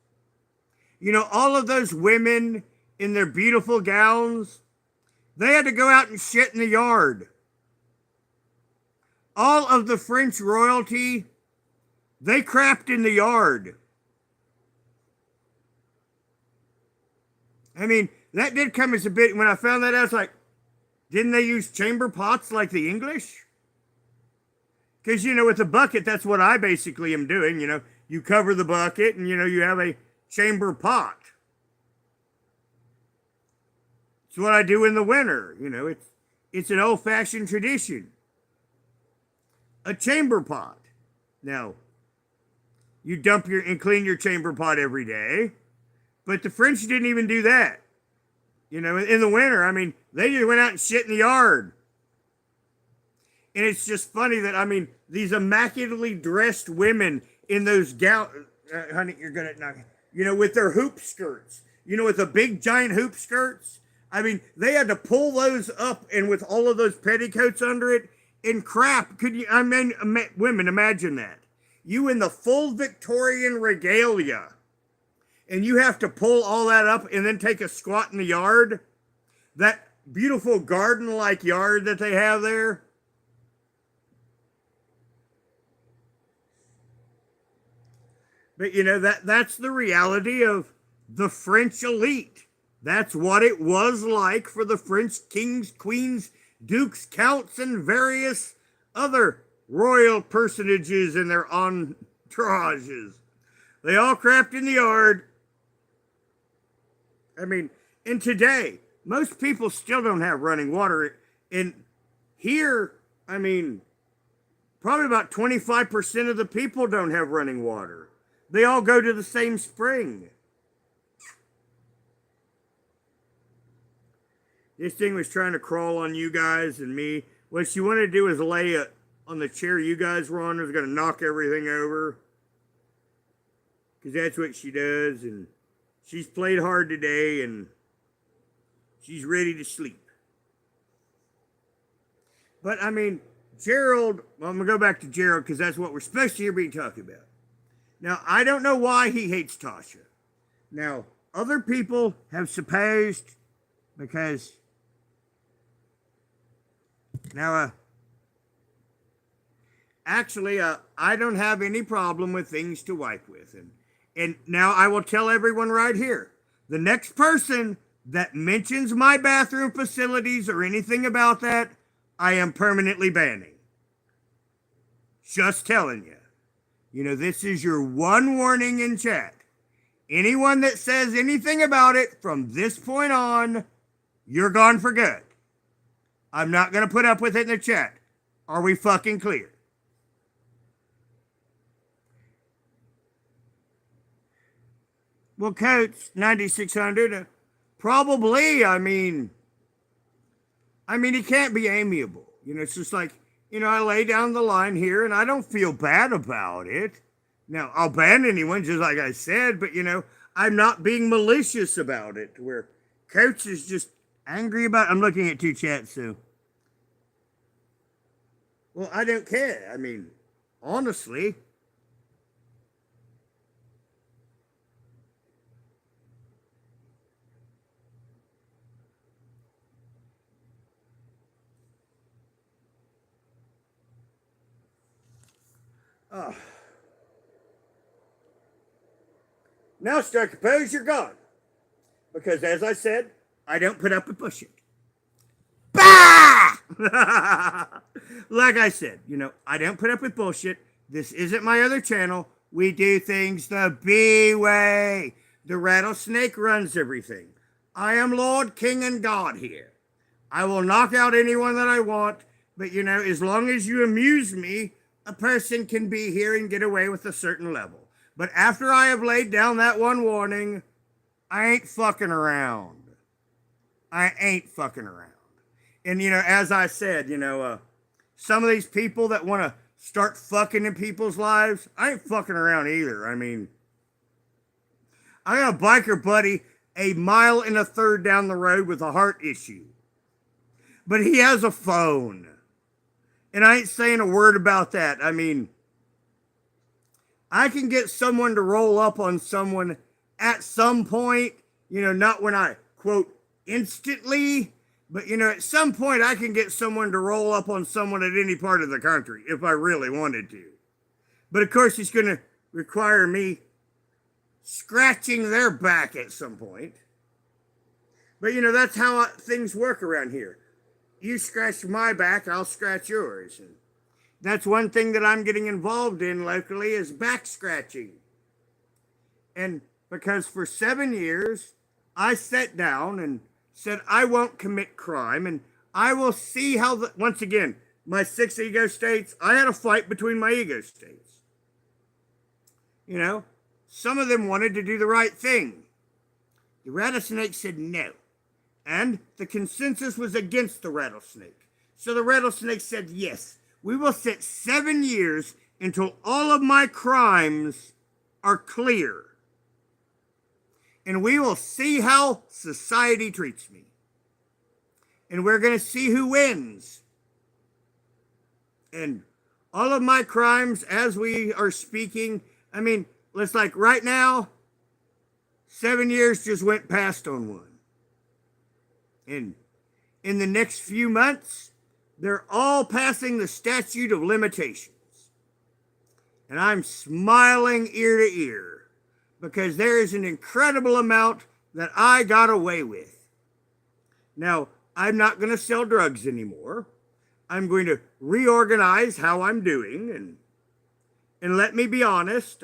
all of those women in their beautiful gowns, they had to go out and shit in the yard. All of the French royalty, they crapped in the yard. I mean, that did come as a bit, when I found that out, I was like, didn't they use chamber pots like the English? Because, with a bucket, that's what I basically am doing. You cover the bucket and, you have a chamber pot. It's what I do in the winter. It's an old-fashioned tradition. A chamber pot. Now, you dump and clean your chamber pot every day. But the French didn't even do that. In the winter, they just went out and shit in the yard. And it's just funny that, these immaculately dressed women in those honey, you're going to knock, with their hoop skirts, with the big giant hoop skirts. They had to pull those up and with all of those petticoats under it and crap. Could you, women, imagine that. You in the full Victorian regalia. And you have to pull all that up and then take a squat in the yard. That beautiful garden-like yard that they have there. But, that's the reality of the French elite. That's what it was like for the French kings, queens, dukes, counts, and various other royal personages and their entourages. They all crapped in the yard. And today, most people still don't have running water. And here, probably about 25% of the people don't have running water. They all go to the same spring. This thing was trying to crawl on you guys and me. What she wanted to do is lay it on the chair you guys were on. It was going to knock everything over. Because that's what she does. And she's played hard today and she's ready to sleep. But Gerald, well, I'm going to go back to Gerald because that's what we're supposed to hear being talked about. Now, I don't know why he hates Tasha. Now, other people have supposed because now, actually, I don't have any problem with things to wipe with. And now I will tell everyone right here, the next person that mentions my bathroom facilities or anything about that, I am permanently banning. Just telling you. This is your one warning in chat. Anyone that says anything about it from this point on, you're gone for good. I'm not going to put up with it in the chat. Are we fucking clear? Well, Coach, 9600, probably, he can't be amiable. It's just like, I lay down the line here and I don't feel bad about it. Now, I'll ban anyone, just like I said, but, I'm not being malicious about it, where Coach is just angry about. I'm looking at two chats, so. Well, I don't care. Honestly. Oh. Now, Star Compose, you're gone. Because as I said, I don't put up with bullshit. Bah! Like I said, I don't put up with bullshit. This isn't my other channel. We do things the B way. The rattlesnake runs everything. I am Lord, King, and God here. I will knock out anyone that I want, but as long as you amuse me, a person can be here and get away with a certain level. But after I have laid down that one warning, I ain't fucking around. I ain't fucking around. And, as I said, some of these people that want to start fucking in people's lives, I ain't fucking around either. I got a biker buddy 1.33 miles down the road with a heart issue. But he has a phone. And I ain't saying a word about that. I can get someone to roll up on someone at some point, not when I quote instantly, but at some point I can get someone to roll up on someone at any part of the country if I really wanted to. But of course, it's going to require me scratching their back at some point. But that's how things work around here. You scratch my back, I'll scratch yours. And that's one thing that I'm getting involved in locally is back scratching. And because for 7 years, I sat down and said, I won't commit crime and I will see how, once again, my 6 ego states, I had a fight between my ego states. Some of them wanted to do the right thing. The rattlesnake said no. And the consensus was against the rattlesnake. So the rattlesnake said, yes, we will sit 7 years until all of my crimes are clear. And we will see how society treats me. And we're going to see who wins. And all of my crimes, as we are speaking, let's like right now, 7 years just went past on one. And in the next few months, they're all passing the statute of limitations. And I'm smiling ear to ear because there is an incredible amount that I got away with. Now, I'm not going to sell drugs anymore. I'm going to reorganize how I'm doing. And let me be honest,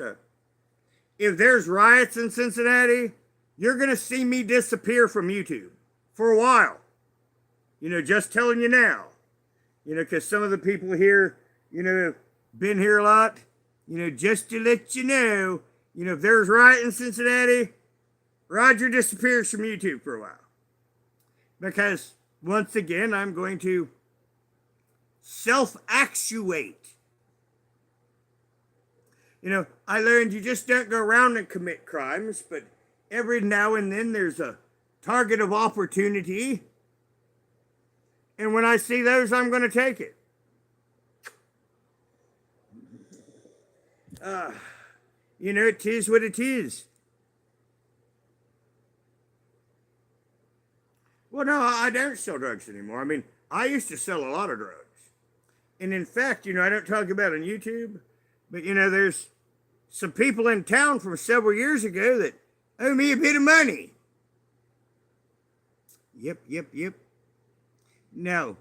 if there's riots in Cincinnati, you're going to see me disappear from YouTube for a while. Just telling you now. Because some of the people here, have been here a lot. Just to let you know, if there's riot in Cincinnati, Roger disappears from YouTube for a while. Because, once again, I'm going to self-actuate. I learned you just don't go around and commit crimes, but every now and then there's a target of opportunity. And when I see those, I'm going to take it. It is what it is. Well, no, I don't sell drugs anymore. I used to sell a lot of drugs. And in fact, I don't talk about it on YouTube, but there's some people in town from several years ago that owe me a bit of money. Yep. Now,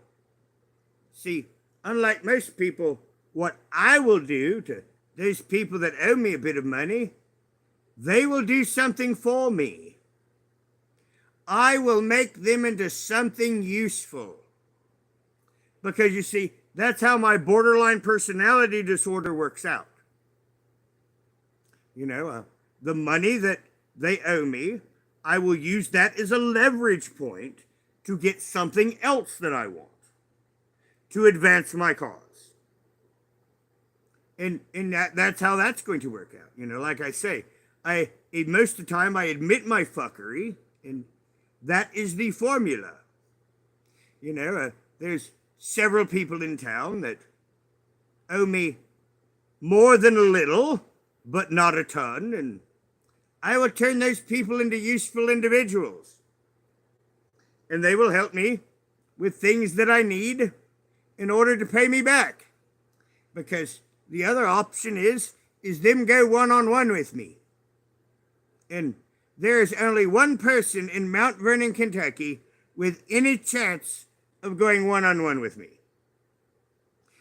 see, unlike most people, what I will do to those people that owe me a bit of money, they will do something for me. I will make them into something useful. Because you see, that's how my borderline personality disorder works out. The money that they owe me, I will use that as a leverage point to get something else that I want to advance my cause. And that's how that's going to work out. Like I say, most of the time I admit my fuckery, and that is the formula. There's several people in town that owe me more than a little, but not a ton, and I will turn those people into useful individuals. And they will help me with things that I need in order to pay me back. Because the other option is them go one-on-one with me. And there is only one person in Mount Vernon, Kentucky with any chance of going one-on-one with me.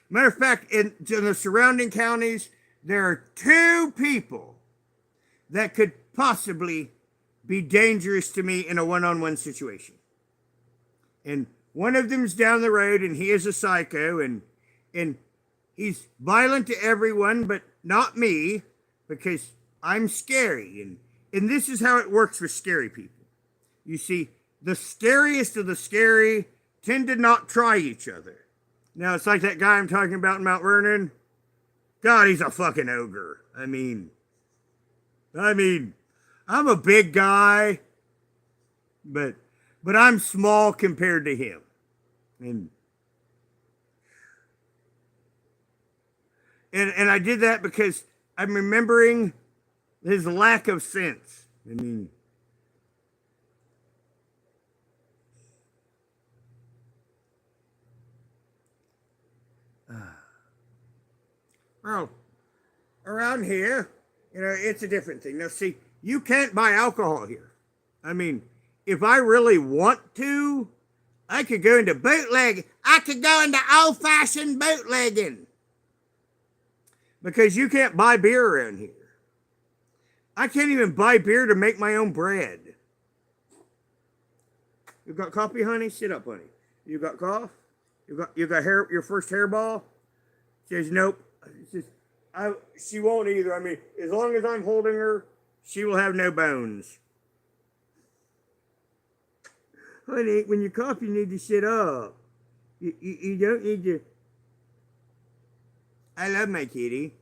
Matter of fact, in the surrounding counties, there are 2 people that could possibly be dangerous to me in a one-on-one situation. And one of them's down the road, and he is a psycho, and he's violent to everyone, but not me, because I'm scary. And this is how it works with scary people. You see, the scariest of the scary tend to not try each other. Now, it's like that guy I'm talking about in Mount Vernon. God, he's a fucking ogre. I'm a big guy, but I'm small compared to him. And I did that because I'm remembering his lack of sense. I mean, well, around here, it's a different thing. Now, see, you can't buy alcohol here. I mean, if I really want to, I could go into bootleg. I could go into old-fashioned bootlegging because you can't buy beer around here. I can't even buy beer to make my own bread. You got coffee, honey? Sit up, honey. You got cough? You got hair? Your first hairball? She says nope. She won't either. I mean, as long as I'm holding her, she will have no bones. Honey, when you cough, you need to sit up. You don't need to. I love my kitty.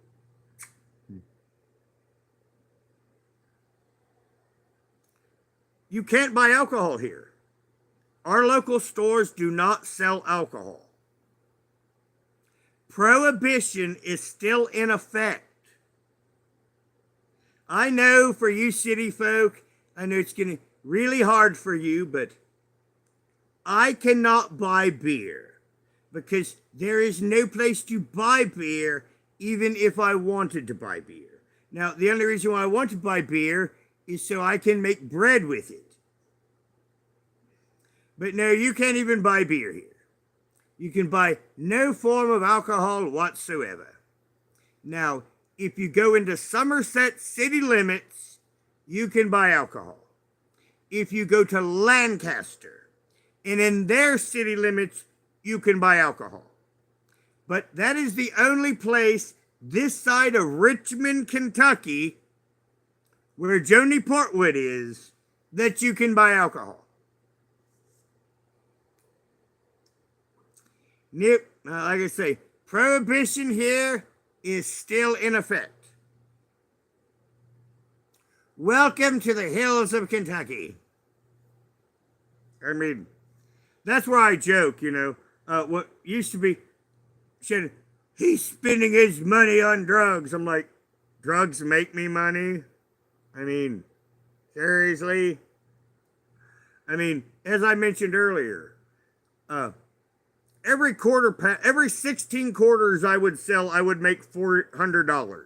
You can't buy alcohol here. Our local stores do not sell alcohol. Prohibition is still in effect. I know for you city folk, I know it's getting really hard for you, but I cannot buy beer because there is no place to buy beer even if I wanted to buy beer. Now, the only reason why I want to buy beer is so I can make bread with it. But no, you can't even buy beer here. You can buy no form of alcohol whatsoever. Now, if you go into Somerset city limits, you can buy alcohol. If you go to Lancaster, and in their city limits, you can buy alcohol. But that is the only place this side of Richmond, Kentucky, where Joni Portwood is, that you can buy alcohol. Nope, like I say, prohibition here is still in effect. Welcome to the hills of Kentucky. I mean, that's where I joke, what used to be, said, he's spending his money on drugs. I'm like, drugs make me money? I mean, seriously? I mean, as I mentioned earlier, every 16 quarters I would sell, I would make $400.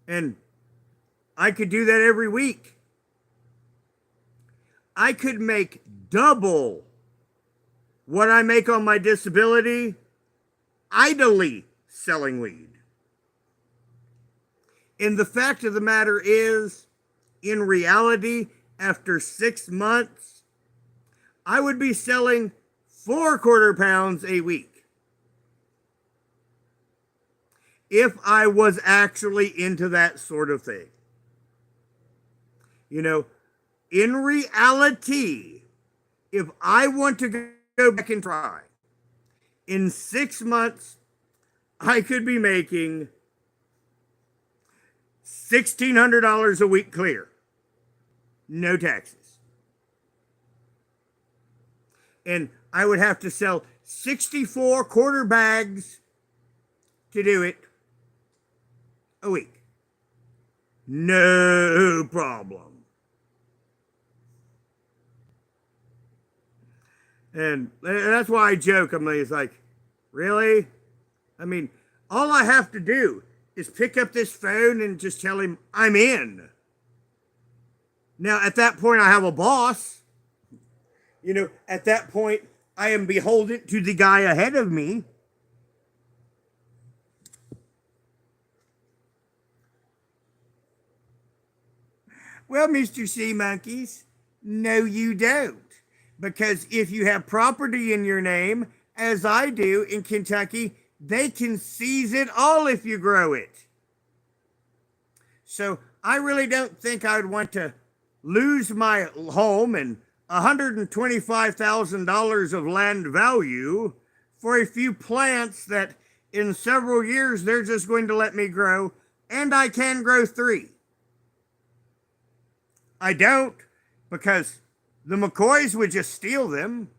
And I could do that every week. I could make double what I make on my disability idly selling weed. And the fact of the matter is, in reality, after 6 months, I would be selling 4 quarter pounds a week. If I was actually into that sort of thing. In reality, if I want to go back and try, in 6 months, I could be making $1,600 a week clear. No taxes. And I would have to sell 64 quarter bags to do it a week. No problem. And that's why I joke. It's like, really? I mean, all I have to do is pick up this phone and just tell him I'm in. Now, at that point, I have a boss. At that point, I am beholden to the guy ahead of me. Well, Mr. Sea Monkeys, no, you don't. Because if you have property in your name, as I do in Kentucky, they can seize it all if you grow it. So I really don't think I would want to lose my home and $125,000 of land value for a few plants that in several years they're just going to let me grow, and I can grow 3. I don't, because the McCoys would just steal them.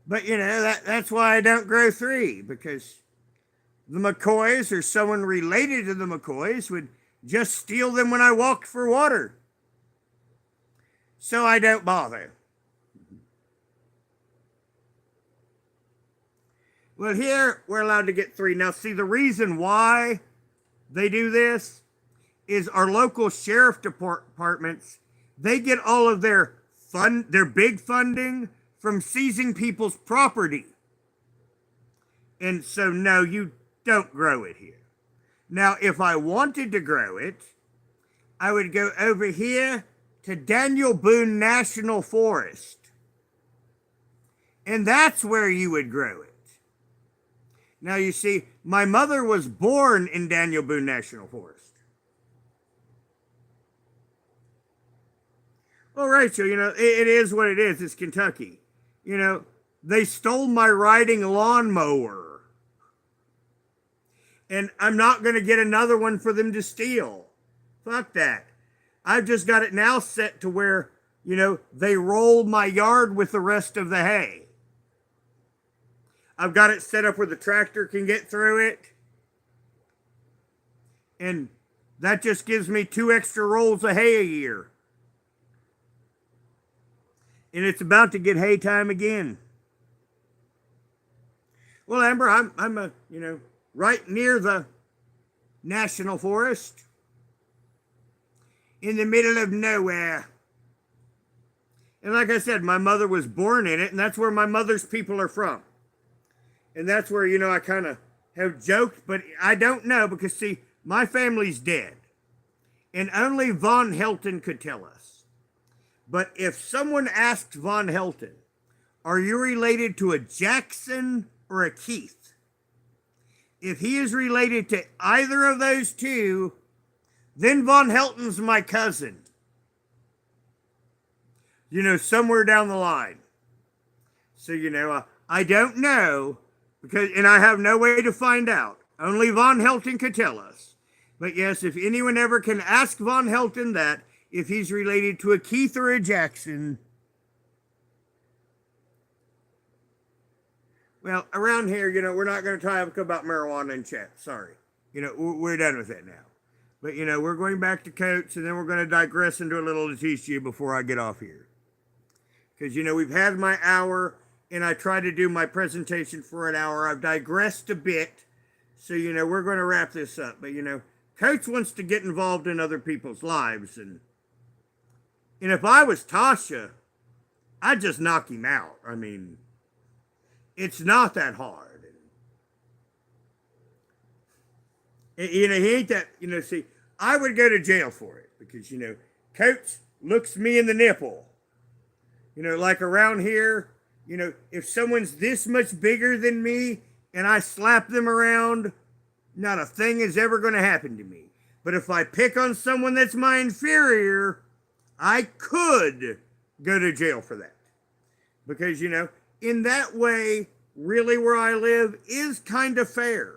But that's why I don't grow 3, because the McCoys or someone related to the McCoys would just steal them when I walked for water. So I don't bother. Well, here we're allowed to get 3. Now, see, the reason why they do this is our local sheriff departments, they get all of their big funding from seizing people's property. And so, no, you don't grow it here. Now, if I wanted to grow it, I would go over here to Daniel Boone National Forest. And that's where you would grow it. Now, you see, my mother was born in Daniel Boone National Forest. Well, Rachel, it is what it is. It's Kentucky. They stole my riding lawnmower. And I'm not going to get another one for them to steal. Fuck that. I've just got it now set to where, they roll my yard with the rest of the hay. I've got it set up where the tractor can get through it. And that just gives me 2 extra rolls of hay a year. And it's about to get hay time again. Well, Amber, I'm right near the National Forest. In the middle of nowhere. And like I said, my mother was born in it, and that's where my mother's people are from. And that's where, I kind of have joked, but I don't know because, see, my family's dead. And only Von Helton could tell us. But if someone asked Von Helton, are you related to a Jackson or a Keith? If he is related to either of those two, then Von Helton's my cousin. Somewhere down the line. So, I don't know, and I have no way to find out. Only Von Helton could tell us. But yes, if anyone ever can ask Von Helton that, if he's related to a Keith or a Jackson. Well, around here, we're not going to talk about marijuana in chat. Sorry. We're done with that now. But, we're going back to Coates, and then we're going to digress into a little Leticia before I get off here. Because, we've had my hour, and I tried to do my presentation for an hour. I've digressed a bit. So, we're going to wrap this up. But, Coates wants to get involved in other people's lives. And if I was Tasha, I'd just knock him out. I mean, it's not that hard. He ain't that, see, I would go to jail for it because, Coates looks me in the nipple. Like around here, if someone's this much bigger than me and I slap them around, not a thing is ever going to happen to me. But if I pick on someone that's my inferior, I could go to jail for that. Because, in that way, really where I live is kind of fair.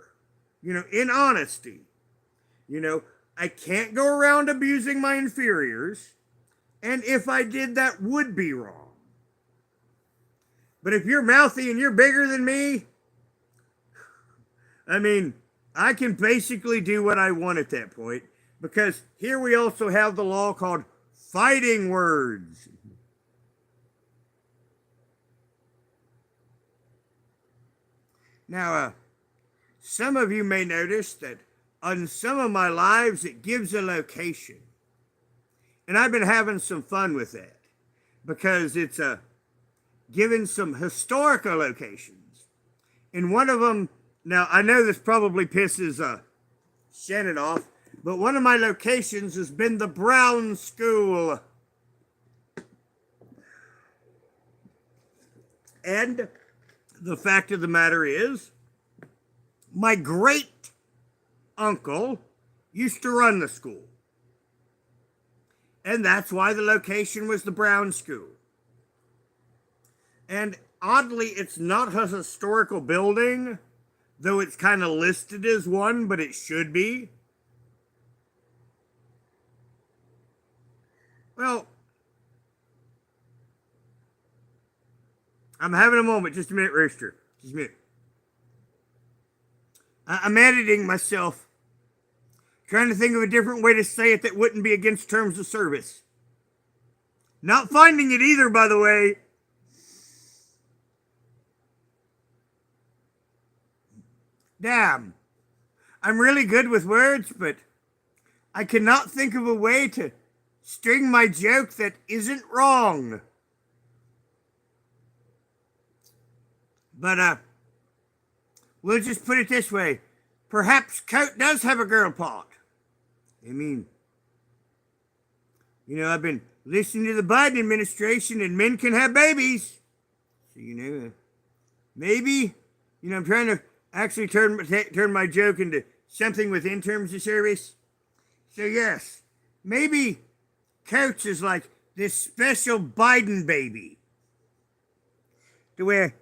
In honesty. I can't go around abusing my inferiors. And if I did, that would be wrong. But if you're mouthy and you're bigger than me, I mean, I can basically do what I want at that point. Because here we also have the law called fighting words. Now, some of you may notice that on some of my lives, it gives a location. And I've been having some fun with that because it's given some historical locations. And one of them, now I know this probably pisses Shannon off, but one of my locations has been the Brown School. And the fact of the matter is, my great uncle used to run the school. And that's why the location was the Brown School. And oddly, it's not a historical building, though it's kind of listed as one, but it should be. Well, I'm having a moment. Just a minute, Rooster. Just a minute. I'm editing myself, trying to think of a different way to say it that wouldn't be against terms of service. Not finding it either, by the way. Damn. I'm really good with words, but I cannot think of a way to string my joke that isn't wrong. But, we'll just put it this way. Perhaps Coat does have a girl part. I mean, I've been listening to the Biden administration and men can have babies. So, maybe, I'm trying to actually turn my joke into something within terms of service. So, yes, maybe Coach is like this special Biden baby to where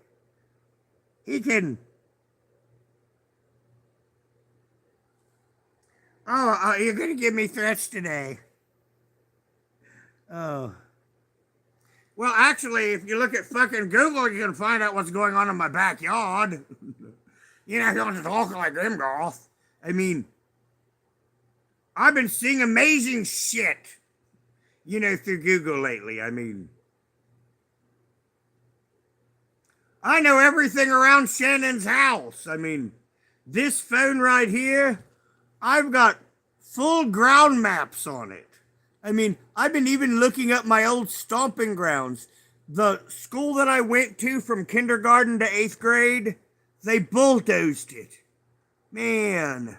he can. Oh, you're going to give me threats today. Oh. Well, actually, if you look at fucking Google, you can find out what's going on in my backyard. You don't just talk like them, Golf. I mean, I've been seeing amazing shit, through Google lately. I mean, I know everything around Shannon's house. I mean, this phone right here, I've got full ground maps on it. I mean, I've been even looking up my old stomping grounds. The school that I went to from kindergarten to 8th grade, they bulldozed it. Man.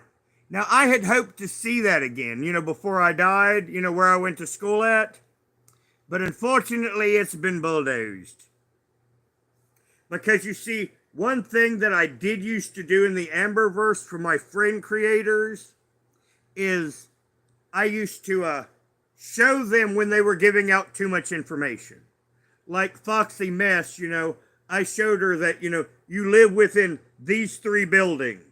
Now, I had hoped to see that again, before I died, where I went to school at. But unfortunately, it's been bulldozed. Because you see, one thing that I did used to do in the Amberverse for my friend creators is I used to show them when they were giving out too much information. Like Foxy Mess, I showed her that, you live within these 3 buildings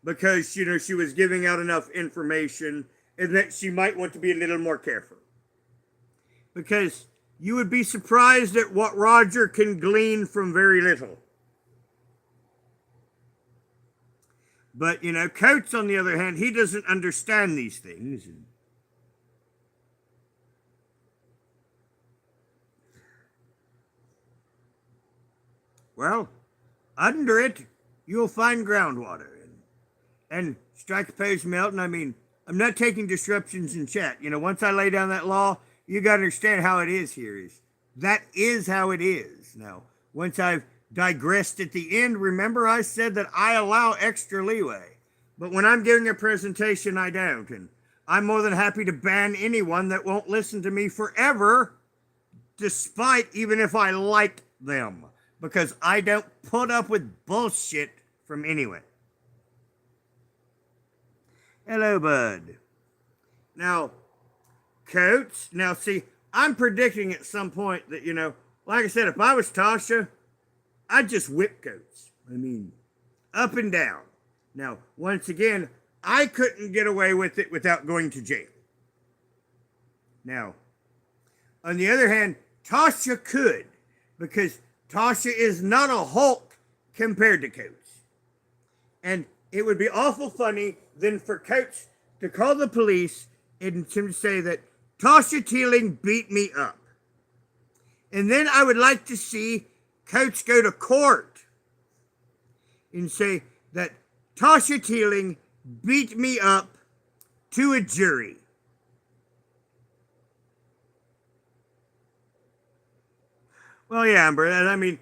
because, she was giving out enough information and that she might want to be a little more careful. Because you would be surprised at what Roger can glean from very little. But, Coates, on the other hand, he doesn't understand these things. Well, under it, you'll find groundwater. And strike pose melting. I mean, I'm not taking disruptions in chat. Once I lay down that law, you got to understand how it is here. That is how it is. Now, once I've digressed at the end, remember I said that I allow extra leeway. But when I'm giving a presentation, I don't. And I'm more than happy to ban anyone that won't listen to me forever, despite even if I like them. Because I don't put up with bullshit from anyone. Hello, bud. Now, Coach, see, I'm predicting at some point that, like I said, if I was Tasha, I'd just whip Coach. I mean, up and down. Now, once again, I couldn't get away with it without going to jail. Now, on the other hand, Tasha could, because Tasha is not a Hulk compared to Coach. And it would be awful funny then for Coach to call the police and to say that Tasha Teeling beat me up. And then I would like to see Coach go to court and say that Tasha Teeling beat me up to a jury. Well, yeah, Amber, I mean,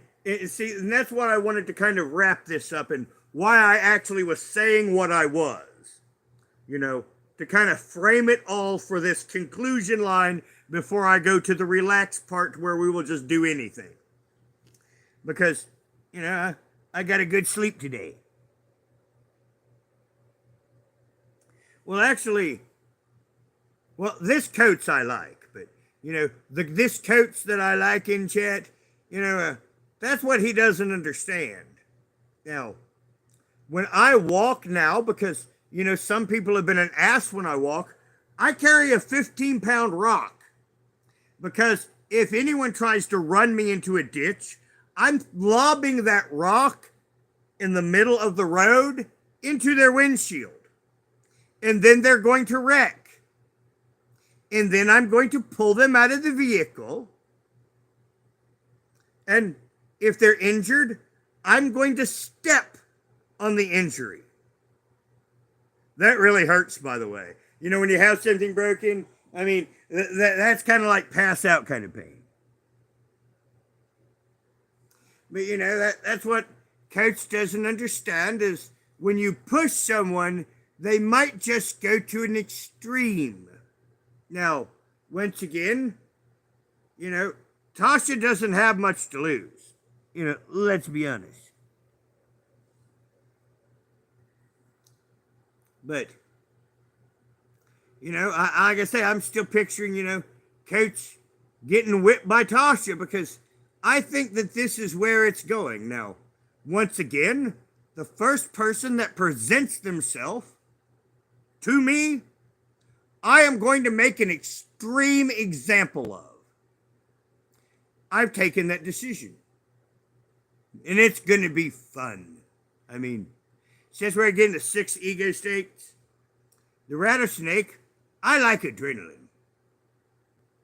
see, and that's why I wanted to kind of wrap this up and why I actually was saying what I was. To kind of frame it all for this conclusion line before I go to the relaxed part where we will just do anything. Because, I got a good sleep today. Well, actually, this Coach I like, but, this Coach that I like in chat, that's what he doesn't understand. Now, when I walk now, because, some people have been an ass when I walk, I carry a 15-pound rock. Because if anyone tries to run me into a ditch, I'm lobbing that rock in the middle of the road into their windshield. And then they're going to wreck. And then I'm going to pull them out of the vehicle. And if they're injured, I'm going to step on the injury. That really hurts, by the way. You know, when you have something broken, I mean, that's kind of like pass out kind of pain. But, you know, that's what Coach doesn't understand is when you push someone, they might just go to an extreme. Now, once again, you know, Tasha doesn't have much to lose. You know, let's be honest. But, you know, like I say, I'm still picturing, you know, Coach getting whipped by Tasha because I think that this is where it's going. Now, once again, the first person that presents themselves to me, I am going to make an extreme example of. I've taken that decision. And it's going to be fun. I mean, since we're getting the 6 ego states, the rattlesnake, I like adrenaline.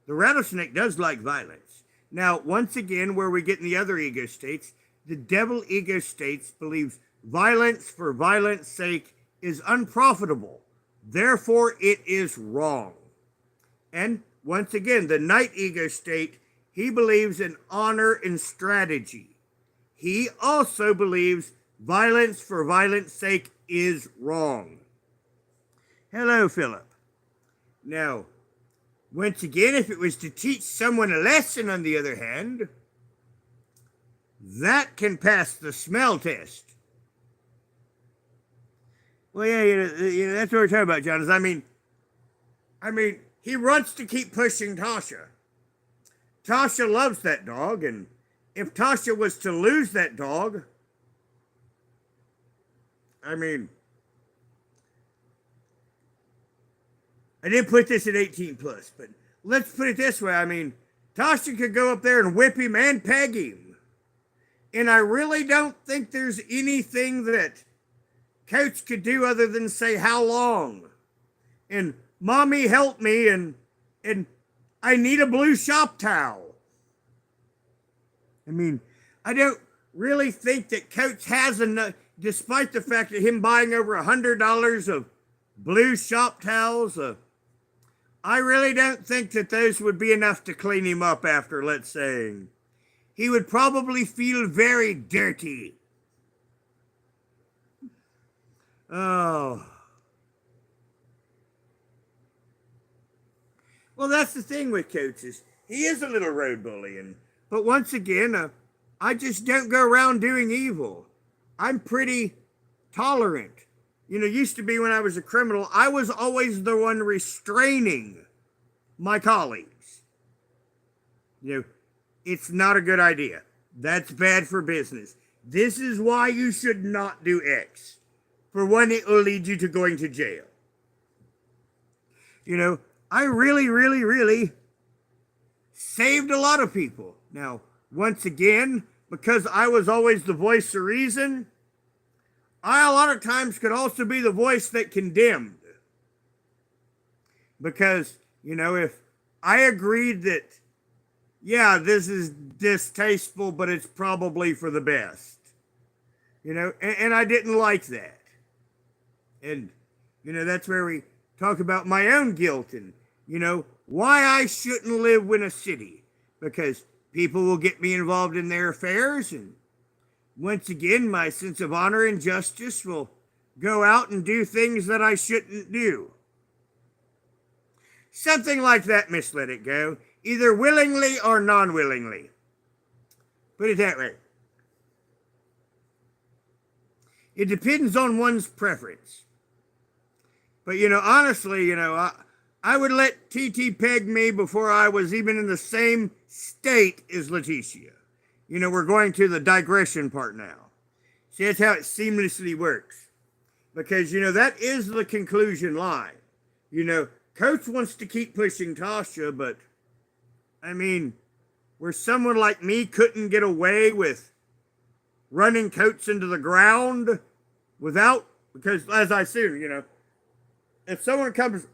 The rattlesnake does like violence. Now, once again, where we get in the other ego states, the devil ego states believes violence for violence sake is unprofitable. Therefore, it is wrong. And once again, the knight ego state, he believes in honor and strategy. He also believes violence for violence sake is wrong. Hello, Philip. Now, once again, if it was to teach someone a lesson, on the other hand, that can pass the smell test. Well, yeah, you know, that's what we're talking about, John. Is I mean, he wants to keep pushing Tasha. Tasha loves that dog, and if Tasha was to lose that dog, I mean, I didn't put this at 18 plus, but let's put it this way. I mean, Tasha could go up there and whip him and peg him. And I really don't think there's anything that Coach could do other than say, how long? And mommy help me, and I need a blue shop towel. I mean, I don't really think that Coach has enough, despite the fact that him buying over $100 of blue shop towels, I really don't think that those would be enough to clean him up after, let's say. He would probably feel very dirty. Oh. Well, that's the thing with coaches. He is a little road bully, but once again, I just don't go around doing evil. I'm pretty tolerant. You know, used to be when I was a criminal, I was always the one restraining my colleagues. You know, it's not a good idea. That's bad for business. This is why you should not do X. For one, it will lead you to going to jail. You know, I really saved a lot of people. Now, once again, because I was always the voice of reason, I a lot of times could also be the voice that condemned. Because, you know, if I agreed that, yeah, this is distasteful, but it's probably for the best. You know, and I didn't like that. And, you know, that's where we talk about my own guilt and, you know, why I shouldn't live in a city. Because people will get me involved in their affairs, and once again, my sense of honor and justice will go out and do things that I shouldn't do. Something like that, Miss Let It Go, either willingly or non-willingly. Put it that way. It depends on one's preference. But, you know, honestly, you know, I would let TT peg me before I was even in the same state as Leticia. You know, we're going to the digression part now. See, that's how it seamlessly works. Because, you know, that is the conclusion line. You know, Coach wants to keep pushing Tasha, but, I mean, where someone like me couldn't get away with running Coach into the ground without Because as I said, if someone comes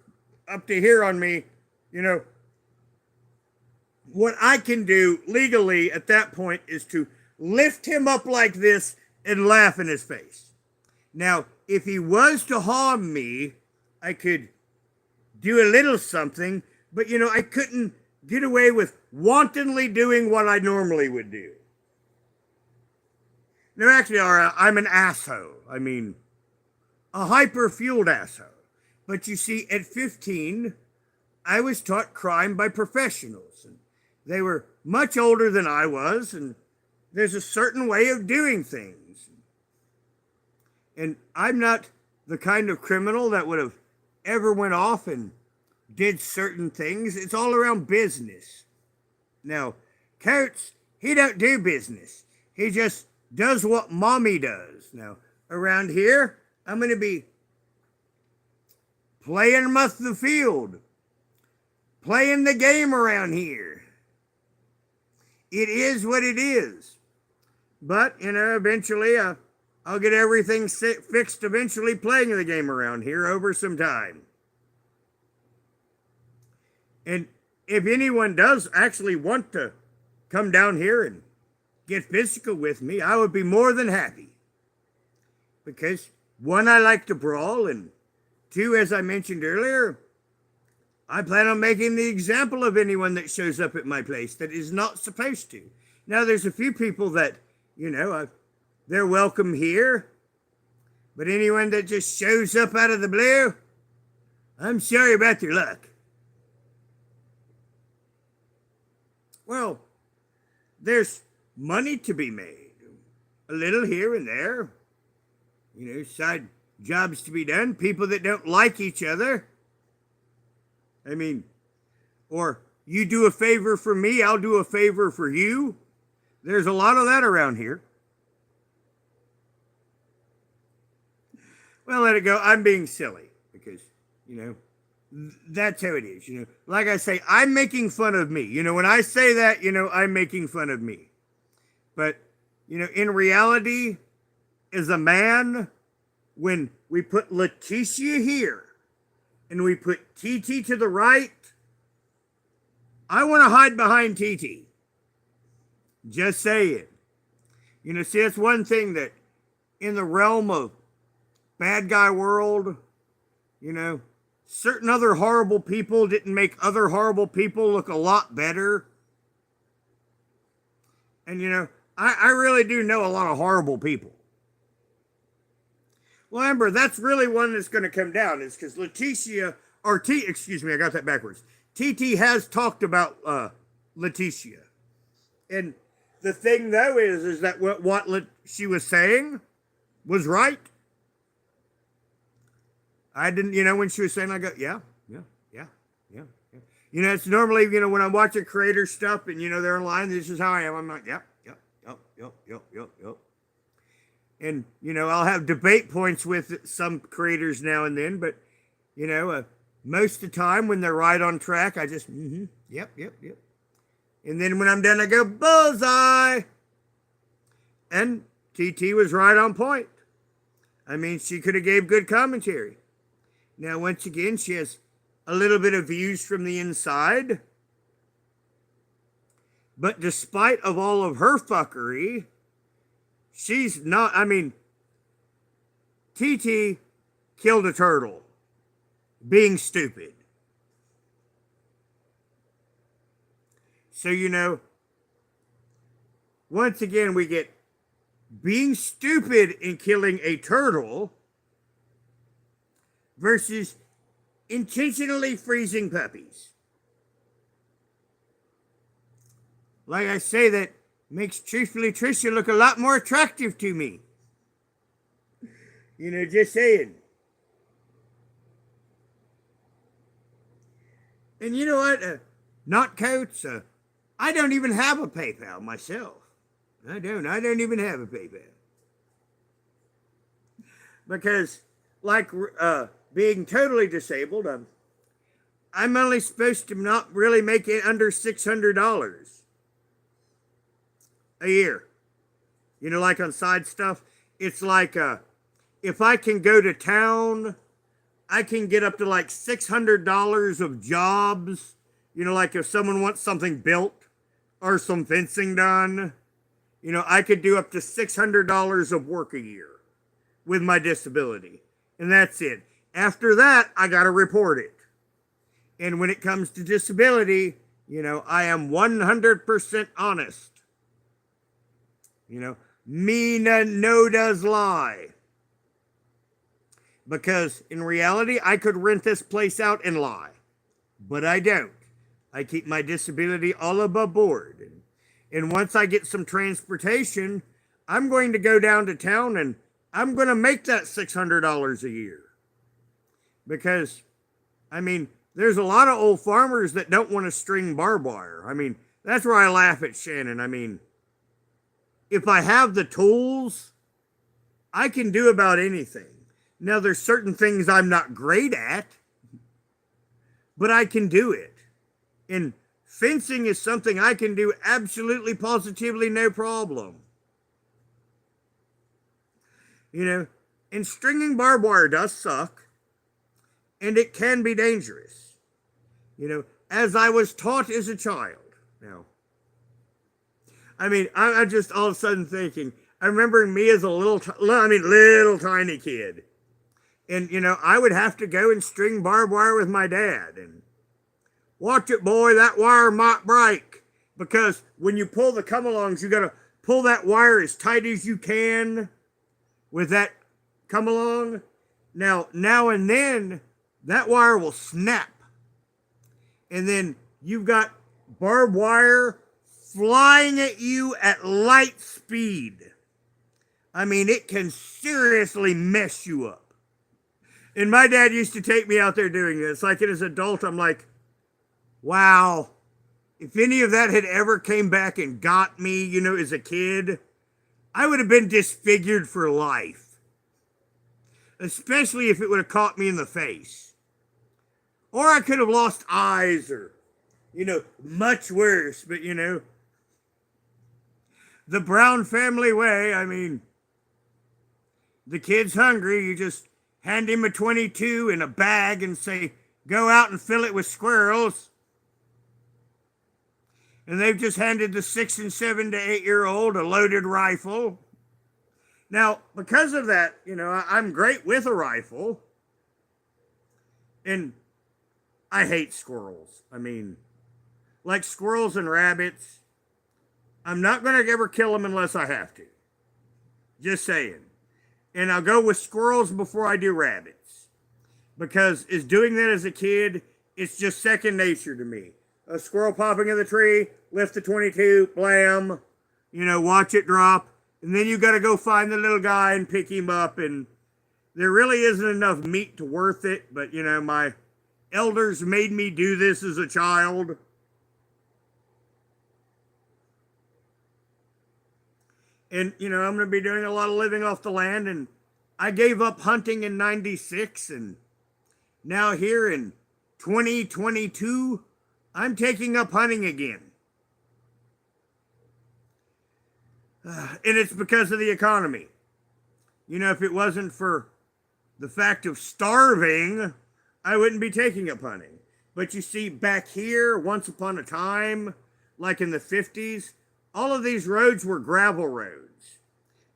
up to here on me, what I can do legally at that point is to lift him up like this and laugh in his face. Now, if he was to harm me, I could do a little something, but I couldn't get away with wantonly doing what I normally would do. No, actually, I'm an asshole. I mean, a hyper-fueled asshole. But you see, at 15, I was taught crime by professionals. And they were much older than I was, and there's a certain way of doing things. And I'm not the kind of criminal that would have ever went off and did certain things. It's all around business. Now, Coates, he don't do business. He just does what mommy does. Now, around here, I'm going to be playing muff the field, playing the game around here. It is what it is. But, eventually I'll get everything fixed eventually playing the game around here over some time. And if anyone does actually want to come down here and get physical with me, I would be more than happy. Because, one, I like to brawl, and two, as I mentioned earlier, I plan on making the example of anyone that shows up at my place that is not supposed to. Now, there's a few people that, they're welcome here. But anyone that just shows up out of the blue, I'm sorry about your luck. Well, there's money to be made. A little here and there. Side jobs to be done. People that don't like each other. I mean, or you do a favor for me, I'll do a favor for you. There's a lot of that around here. Well, let it go. I'm being silly because, that's how it is. Like I say, I'm making fun of me. When I say that, I'm making fun of me. But, in reality, as a man, when we put Leticia here and we put TT to the right, I want to hide behind TT. Just saying. See, that's one thing that in the realm of bad guy world, certain other horrible people didn't make other horrible people look a lot better. And, I really do know a lot of horrible people. Well, Amber, that's really one that's going to come down is because Leticia, I got that backwards. TT has talked about Leticia. And the thing, though, is that what she was saying was right. I didn't, when she was saying, I go, yeah. It's normally, when I'm watching creator stuff and, they're in line, this is how I am. I'm like, yep. And, I'll have debate points with some creators now and then, but, most of the time when they're right on track, I just, yep. And then when I'm done, I go, bullseye. And TT was right on point. I mean, she could have gave good commentary. Now, once again, she has a little bit of views from the inside. But despite of all of her fuckery, she's not, TT killed a turtle being stupid. So, once again, we get being stupid and killing a turtle versus intentionally freezing puppies. Like I say, that makes Truthfully Tricia look a lot more attractive to me. Just saying. And you know what? Not Coates. I don't even have a PayPal myself. I don't even have a PayPal. Because, like being totally disabled, I'm only supposed to not really make it under $600 a year. Like on side stuff, it's like if I can go to town, I can get up to like $600 of jobs. You know, like if someone wants something built or some fencing done, you know, I could do up to $600 of work a year with my disability. And that's it. After that, I got to report it. And when it comes to disability, you know, I am 100% honest. You know, me no does lie. Because in reality, I could rent this place out and lie. But I don't. I keep my disability all above board. And once I get some transportation, I'm going to go down to town and I'm going to make that $600 a year. Because, I mean, there's a lot of old farmers that don't want to string barbed wire. I mean, that's where I laugh at Shannon. I mean, if I have the tools, I can do about anything. Now, there's certain things I'm not great at, but I can do it. And fencing is something I can do absolutely, positively, no problem. You know, and stringing barbed wire does suck, and it can be dangerous. You know, as I was taught as a child. Now, I mean, I just all of a sudden thinking, I remember me as a little tiny kid. And, you know, I would have to go and string barbed wire with my dad. And watch it, boy, that wire might break. Because when you pull the come-alongs, you got to pull that wire as tight as you can with that come-along. Now and then, that wire will snap. And then you've got barbed wire flying at you at light speed. I mean, it can seriously mess you up. And my dad used to take me out there doing this. Like as an adult, I'm like, wow, if any of that had ever came back and got me, you know, as a kid, I would have been disfigured for life. Especially if it would have caught me in the face. Or I could have lost eyes or, you know, much worse. But, you know, the Brown family way, I mean, the kid's hungry, you just hand him a 22 in a bag and say, go out and fill it with squirrels. And they've just handed the 6 and 7 to 8-year-old a loaded rifle. Now, because of that, you know, I'm great with a rifle. And I hate squirrels. I mean, like squirrels and rabbits, I'm not going to ever kill them unless I have to. Just saying. And I'll go with squirrels before I do rabbits. Because as doing that as a kid, it's just second nature to me. A squirrel popping in the tree, lift the 22, blam, you know, watch it drop. And then you got to go find the little guy and pick him up. And there really isn't enough meat to worth it. But, you know, my elders made me do this as a child. And, you know, I'm going to be doing a lot of living off the land. And I gave up hunting in 96. And now here in 2022, I'm taking up hunting again. And it's because of the economy. You know, if it wasn't for the fact of starving, I wouldn't be taking up hunting. But you see, back here, once upon a time, like in the 50s, all of these roads were gravel roads.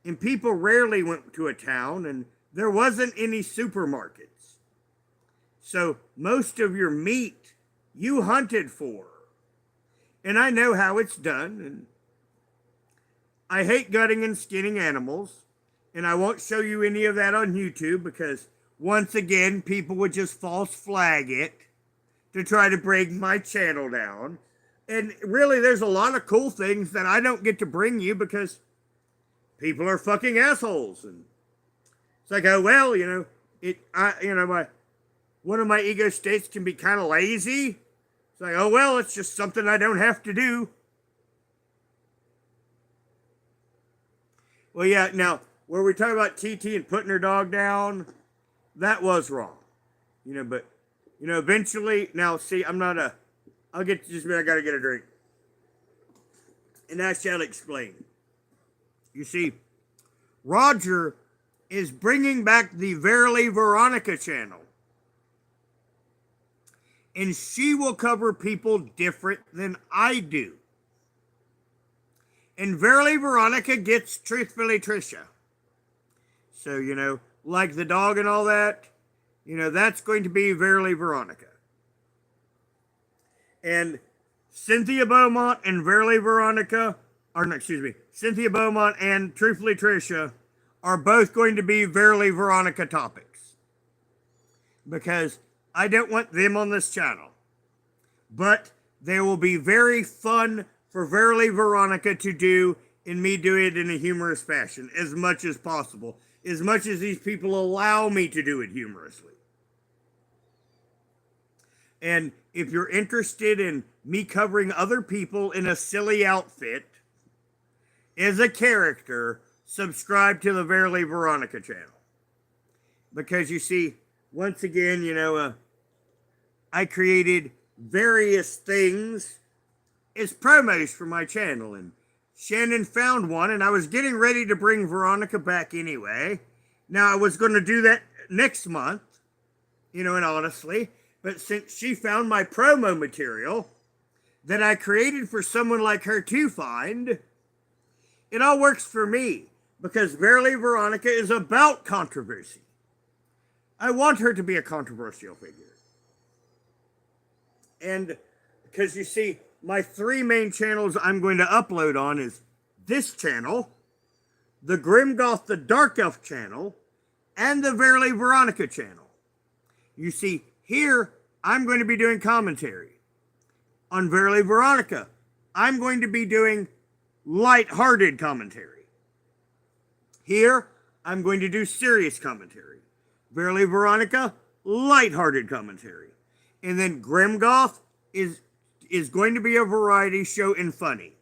And people rarely went to a town, and there wasn't any supermarkets. So most of your meat you hunted for. And I know how it's done. And I hate gutting and skinning animals. And I won't show you any of that on YouTube because, once again, people would just false flag it to try to bring my channel down. And really, there's a lot of cool things that I don't get to bring you because people are fucking assholes. And it's like, oh, well, you know, one of my ego states can be kind of lazy. It's like, oh, well, it's just something I don't have to do. Well, yeah, now, where we talk about TT and putting her dog down, that was wrong. You know, but, you know, eventually, now, see, I'll get to just a minute, I gotta get a drink. And I shall explain. You see, Roger is bringing back the Verily Veronica channel. And she will cover people different than I do. And Verily Veronica gets Truthfully Trisha. So, like the dog and all that, that's going to be Verily Veronica. And Cynthia Beaumont and Verily Veronica, Cynthia Beaumont and Truthfully Trisha are both going to be Verily Veronica topics. Because I don't want them on this channel. But they will be very fun for Verily Veronica to do, and me do it in a humorous fashion as much as possible. As much as these people allow me to do it humorously. And if you're interested in me covering other people in a silly outfit as a character, subscribe to the Verily Veronica channel. Because you see, once again, I created various things as promos for my channel, and Shannon found one, and I was getting ready to bring Veronica back anyway. Now, I was going to do that next month, and honestly, but since she found my promo material that I created for someone like her to find, it all works for me, because Verily Veronica is about controversy. I want her to be a controversial figure. And because you see, my 3 main channels I'm going to upload on is this channel, the Grimgoth the Dark Elf channel, and the Verily Veronica channel. You see, here I'm going to be doing commentary. On Verily Veronica, I'm going to be doing light-hearted commentary. Here, I'm going to do serious commentary. Verily Veronica, light-hearted commentary. And then Grimgoth is going to be a variety show and funny.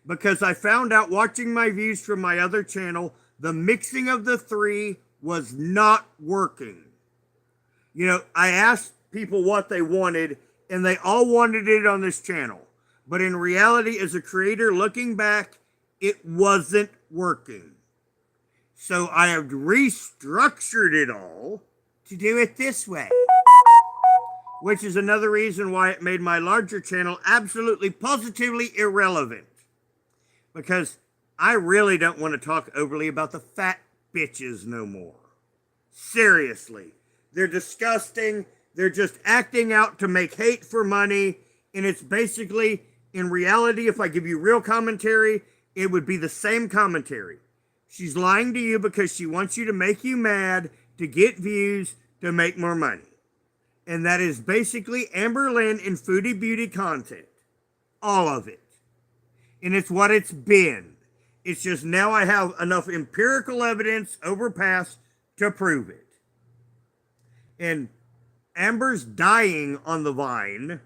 Because I found out watching my views from my other channel, the mixing of the 3 was not working. I asked people what they wanted, and they all wanted it on this channel. But in reality, as a creator, looking back, it wasn't working. So I have restructured it all to do it this way. Which is another reason why it made my larger channel absolutely positively irrelevant. Because I really don't want to talk overly about the fat bitches no more. Seriously. They're disgusting. They're just acting out to make hate for money. And it's basically, in reality, if I give you real commentary, it would be the same commentary. She's lying to you because she wants you to make you mad, to get views, to make more money. And that is basically Amber Lynn in Foodie Beauty content. All of it. And it's what it's been. It's just now I have enough empirical evidence over past to prove it. And Amber's dying on the vine.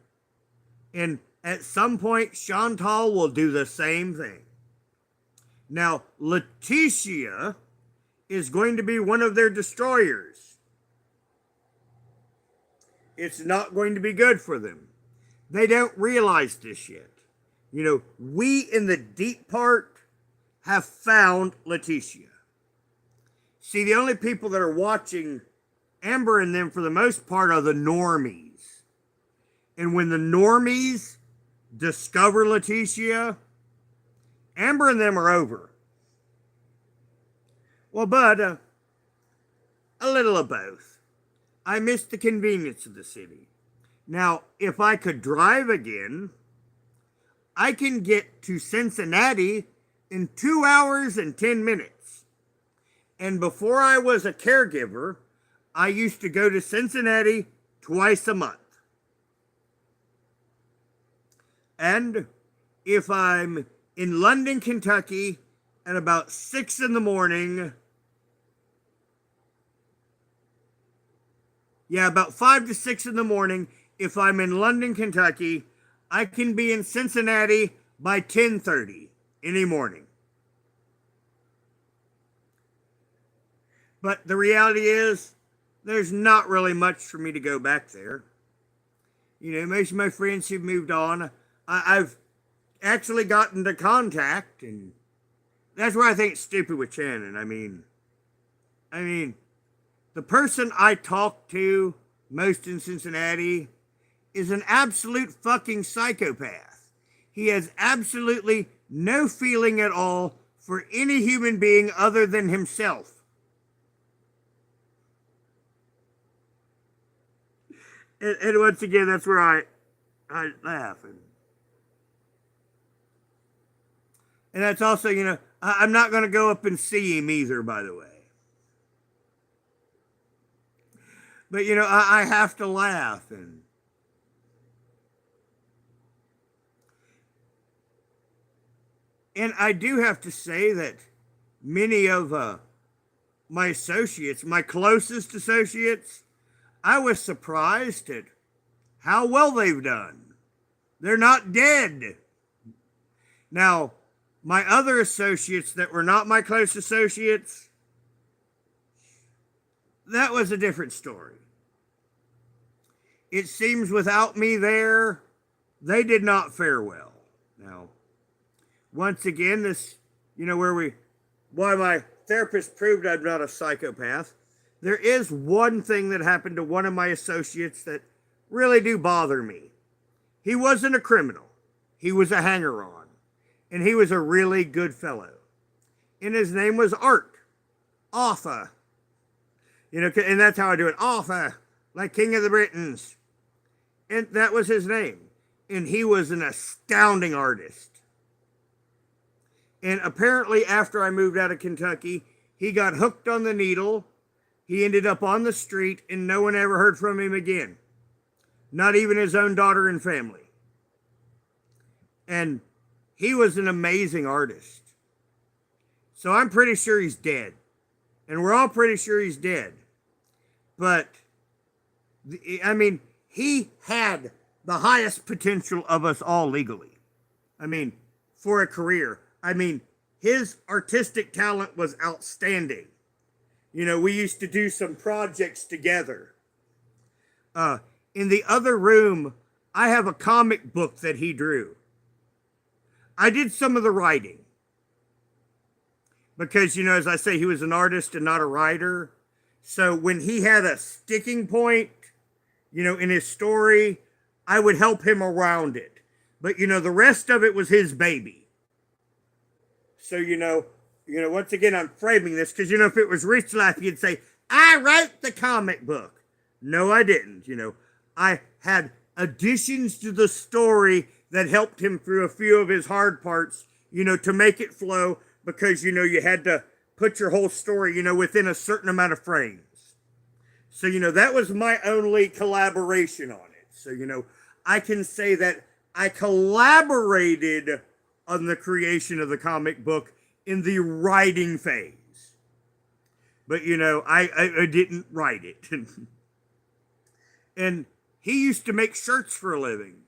And at some point, Chantal will do the same thing. Now, Letitia is going to be one of their destroyers. It's not going to be good for them. They don't realize this yet. We in the deep part have found Letitia. See, the only people that are watching Amber and them for the most part are the normies. And when the normies discover Letitia, Amber and them are over. Well, but a little of both. I miss the convenience of the city. Now, if I could drive again, I can get to Cincinnati in 2 hours and 10 minutes. And before I was a caregiver, I used to go to Cincinnati twice a month. And if I'm in London, Kentucky, at about 6 in the morning, about 5 to 6 in the morning, if I'm in London, Kentucky, I can be in Cincinnati by 10:30 any morning. But the reality is, there's not really much for me to go back there. Most of my friends have moved on. I've actually gotten to contact, and that's why I think it's stupid with Shannon. I mean, I mean, the person I talk to most in Cincinnati is an absolute fucking psychopath. He has absolutely no feeling at all for any human being other than himself. And once again, that's where I laugh. And that's also, I'm not going to go up and see him either, by the way. But, I have to laugh. And I do have to say that many of my associates, my closest associates, I was surprised at how well they've done. They're not dead. Now, my other associates that were not my close associates, that was a different story. It seems without me there, they did not fare well. Now, once again, this, why my therapist proved I'm not a psychopath. There is one thing that happened to one of my associates that really do bother me. He wasn't a criminal. He was a hanger-on. And he was a really good fellow. And his name was Art. Arthur. And that's how I do it. Arthur. Like King of the Britons. And that was his name. And he was an astounding artist. And apparently after I moved out of Kentucky, he got hooked on the needle. He ended up on the street and no one ever heard from him again. Not even his own daughter and family. And he was an amazing artist. So I'm pretty sure he's dead. And we're all pretty sure he's dead. But, he had the highest potential of us all legally. For a career. His artistic talent was outstanding. We used to do some projects together. In the other room, I have a comic book that he drew. I did some of the writing. Because, as I say, he was an artist and not a writer. So when he had a sticking point, in his story, I would help him around it. But, the rest of it was his baby. So, once again, I'm framing this because, if it was Rich Life, you'd say, I wrote the comic book. No, I didn't. I had additions to the story that helped him through a few of his hard parts, to make it flow because, you had to put your whole story, within a certain amount of frames. So, that was my only collaboration on it. So, I can say that I collaborated on the creation of the comic book in the writing phase. But, I didn't write it. And he used to make shirts for a living.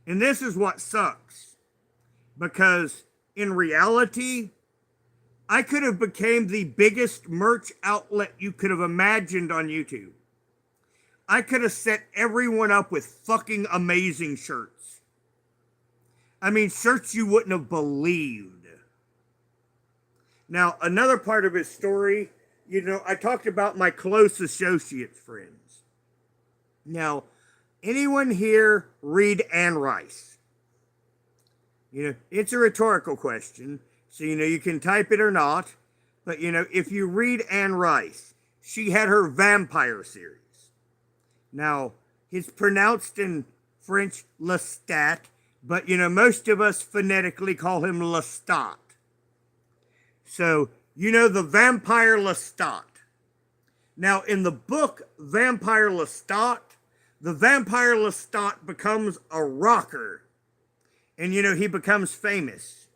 And this is what sucks. Because in reality, I could have became the biggest merch outlet you could have imagined on YouTube. I could have set everyone up with fucking amazing shirts. Shirts you wouldn't have believed. Now, another part of his story, I talked about my close associates friends. Now, anyone here read Anne Rice? It's a rhetorical question. So, you can type it or not. But, if you read Anne Rice, she had her vampire series. Now, it's pronounced in French Lestat, but, most of us phonetically call him Lestat. So, the vampire Lestat. Now, in the book Vampire Lestat, the vampire Lestat becomes a rocker. And, he becomes famous.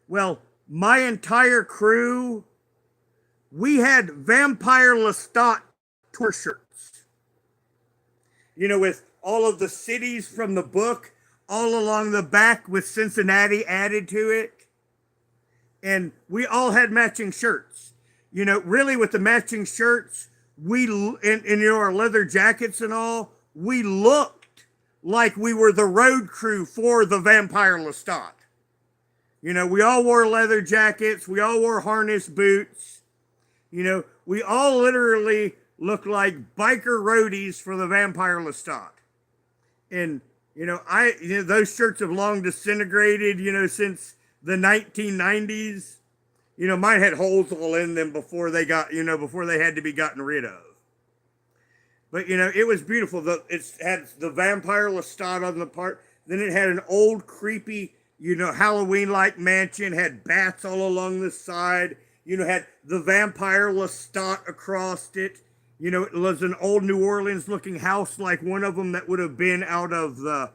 Well, my entire crew, we had Vampire Lestat tour shirts. With all of the cities from the book all along the back with Cincinnati added to it. And we all had matching shirts. Really with the matching shirts, and our leather jackets and all, we looked like we were the road crew for the Vampire Lestat. We all wore leather jackets. We all wore harness boots. We all literally look like biker roadies for the Vampire Lestat. And, those shirts have long disintegrated, since the 1990s. Mine had holes all in them before they before they had to be gotten rid of. But, it was beautiful. It had the Vampire Lestat on the part. Then it had an old, creepy, Halloween-like mansion, had bats all along the side, had the Vampire Lestat across it. It was an old New Orleans-looking house like one of them that would have been out of the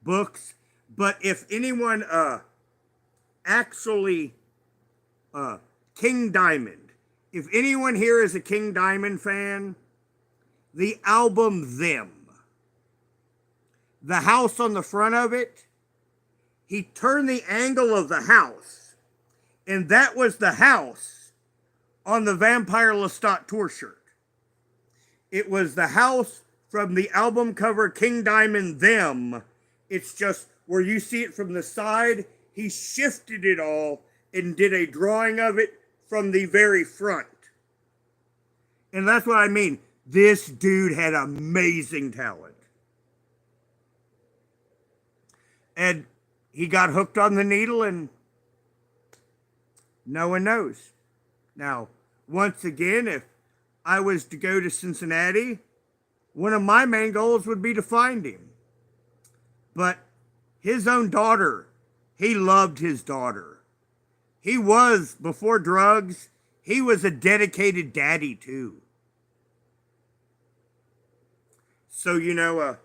books. But if anyone actually, King Diamond, if anyone here is a King Diamond fan, the album Them, the house on the front of it, he turned the angle of the house, and that was the house on the Vampire Lestat tour shirt. It was the house from the album cover King Diamond Them. It's just where you see it from the side, he shifted it all and did a drawing of it from the very front. And that's what I mean. This dude had amazing talent. And he got hooked on the needle, and no one knows. Now, once again, if I was to go to Cincinnati, one of my main goals would be to find him. But his own daughter, he loved his daughter. He was, before drugs, he was a dedicated daddy too. So,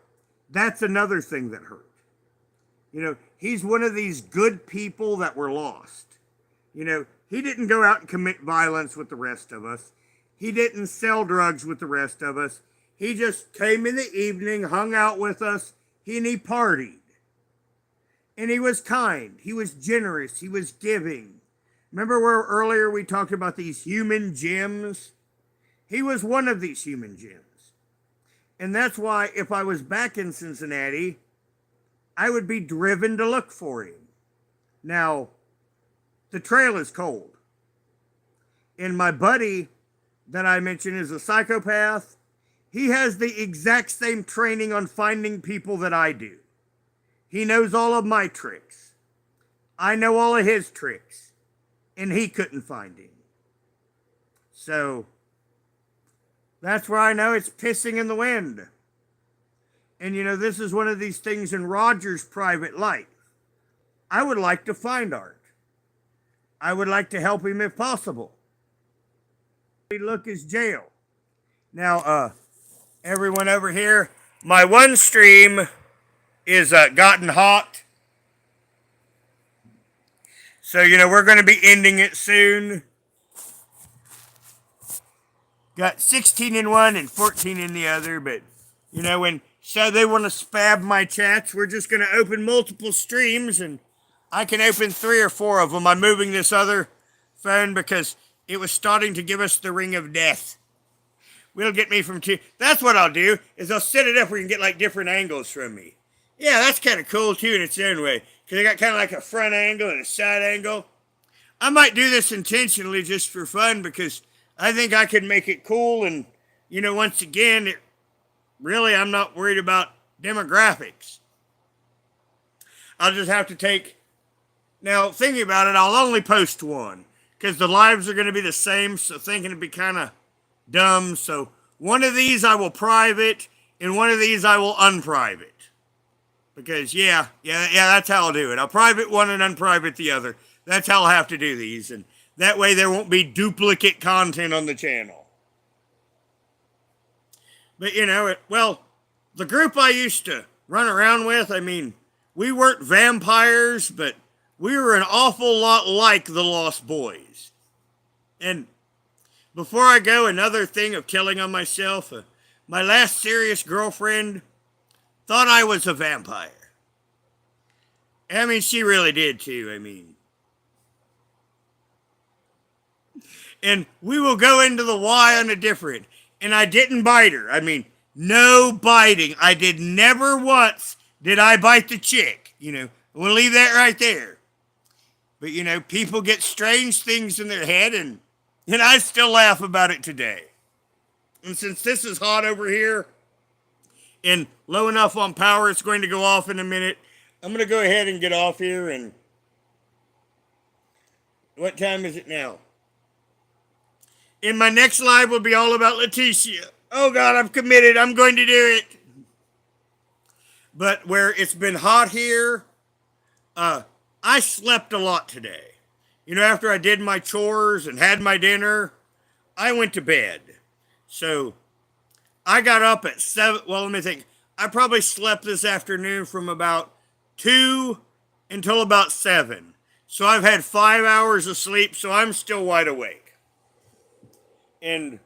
that's another thing that hurt. He's one of these good people that were lost. He didn't go out and commit violence with the rest of us. He didn't sell drugs with the rest of us. He just came in the evening, hung out with us, and he partied. And he was kind. He was generous. He was giving. Remember where earlier we talked about these human gems? He was one of these human gems. And that's why if I was back in Cincinnati, I would be driven to look for him. Now, the trail is cold. And my buddy that I mentioned is a psychopath. He has the exact same training on finding people that I do. He knows all of my tricks. I know all of his tricks. And he couldn't find him. So, that's where I know it's pissing in the wind. And this is one of these things in Roger's private life. I would like to find Art. I would like to help him if possible. Look is jail. Now, everyone over here, my one stream is gotten hot. So, we're going to be ending it soon. Got 16 in one and 14 in the other, but, when they want to spam my chats, we're just going to open multiple streams, and I can open 3 or 4 of them. I'm moving this other phone because it was starting to give us the ring of death. Will get me from 2. That's what I'll do, is I'll set it up where you can get, like, different angles from me. Yeah, that's kind of cool, too, in its own way. Because I got kind of like a front angle and a side angle. I might do this intentionally just for fun because I think I could make it cool. And, once again, I'm not worried about demographics. I'll just have to take... Now, thinking about it, I'll only post one. Because the lives are going to be the same, so thinking it'd be kind of dumb. So, one of these I will private, and one of these I will unprivate. Because, yeah, that's how I'll do it. I'll private one and unprivate the other. That's how I'll have to do these. And that way there won't be duplicate content on the channel. But, the group I used to run around with, we weren't vampires, but we were an awful lot like the Lost Boys. And before I go, another thing of killing on myself, my last serious girlfriend thought I was a vampire. She really did too, And we will go into the why on a different. And I didn't bite her. No biting. I did never once did I bite the chick. We'll leave that right there. But, people get strange things in their head, and, And I still laugh about it today. And since this is hot over here and low enough on power, it's going to go off in a minute. I'm going to go ahead and get off here. And what time is it now? And my next live will be all about Leticia. Oh God, I'm committed. I'm going to do it. But where it's been hot here, I slept a lot today. You know, after I did my chores and had my dinner, I went to bed. So I got up at 7. Well, let me think. I probably slept this afternoon from about 2 until about 7. So I've had 5 hours of sleep, so I'm still wide awake. And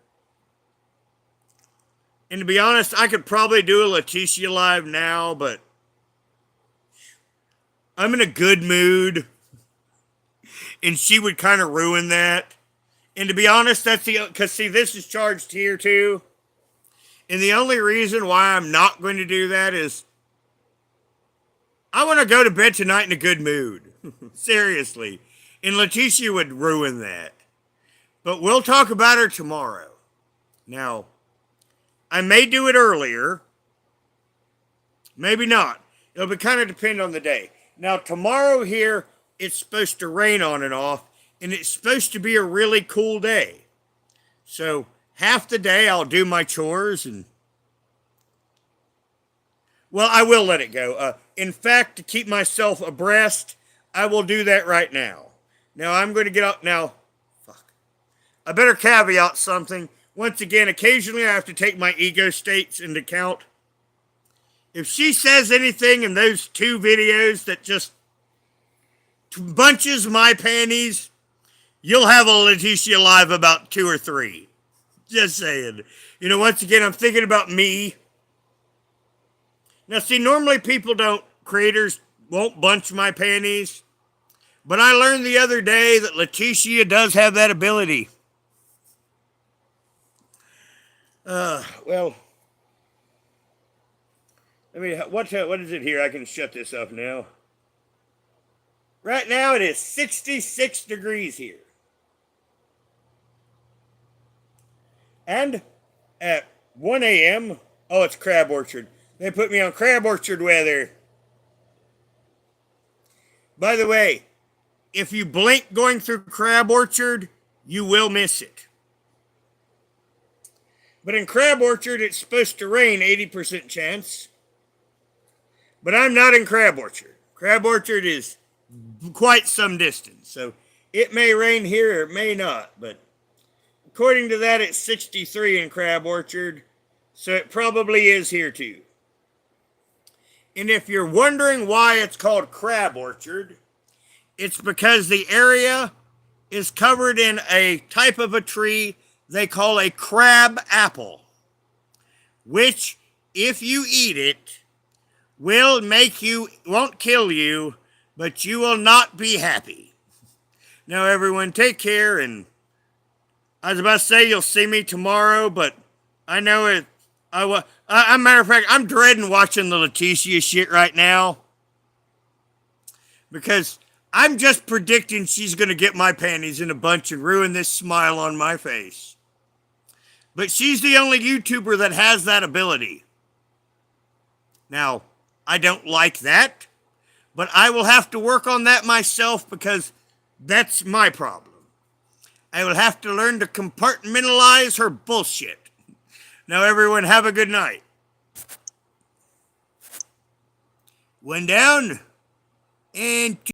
to be honest, I could probably do a Leticia live now, but I'm in a good mood. And she would kind of ruin that. And to be honest, because see, this is charged here too. And the only reason why I'm not going to do that is I want to go to bed tonight in a good mood. Seriously. And Leticia would ruin that. But we'll talk about her tomorrow. Now, I may do it earlier. Maybe not. It'll kind of depend on the day. Now, tomorrow here, it's supposed to rain on and off, and it's supposed to be a really cool day. So, half the day I'll do my chores and... Well, I will let it go. In fact, to keep myself abreast, I will do that right now. Now, I'm going to get up now. Fuck. I better caveat something. Once again, occasionally I have to take my ego states into account. If she says anything in those 2 videos that just bunches my panties, you'll have a Leticia live about 2 or 3. Just saying. You know, once again, I'm thinking about me. Now, see, normally creators won't bunch my panties. But I learned the other day that Leticia does have that ability. Well, I mean, what is it here? I can shut this up now. Right now it is 66 degrees here. And at 1 a.m., oh, it's Crab Orchard. They put me on Crab Orchard weather. By the way, if you blink going through Crab Orchard, you will miss it. But in Crab Orchard, it's supposed to rain 80% chance. But I'm not in Crab Orchard. Crab Orchard is quite some distance. So it may rain here or it may not. But according to that, it's 63 in Crab Orchard. So it probably is here too. And if you're wondering why it's called Crab Orchard, it's because the area is covered in a type of a tree they call a crab apple, which, if you eat it, won't kill you, but you will not be happy. Now, everyone, take care, and I was about to say you'll see me tomorrow, but I know it. Matter of fact, I'm dreading watching the Leticia shit right now, because I'm just predicting she's going to get my panties in a bunch and ruin this smile on my face. But she's the only YouTuber that has that ability. Now, I don't like that, but I will have to work on that myself because that's my problem. I will have to learn to compartmentalize her bullshit. Now, everyone, have a good night. One down and two.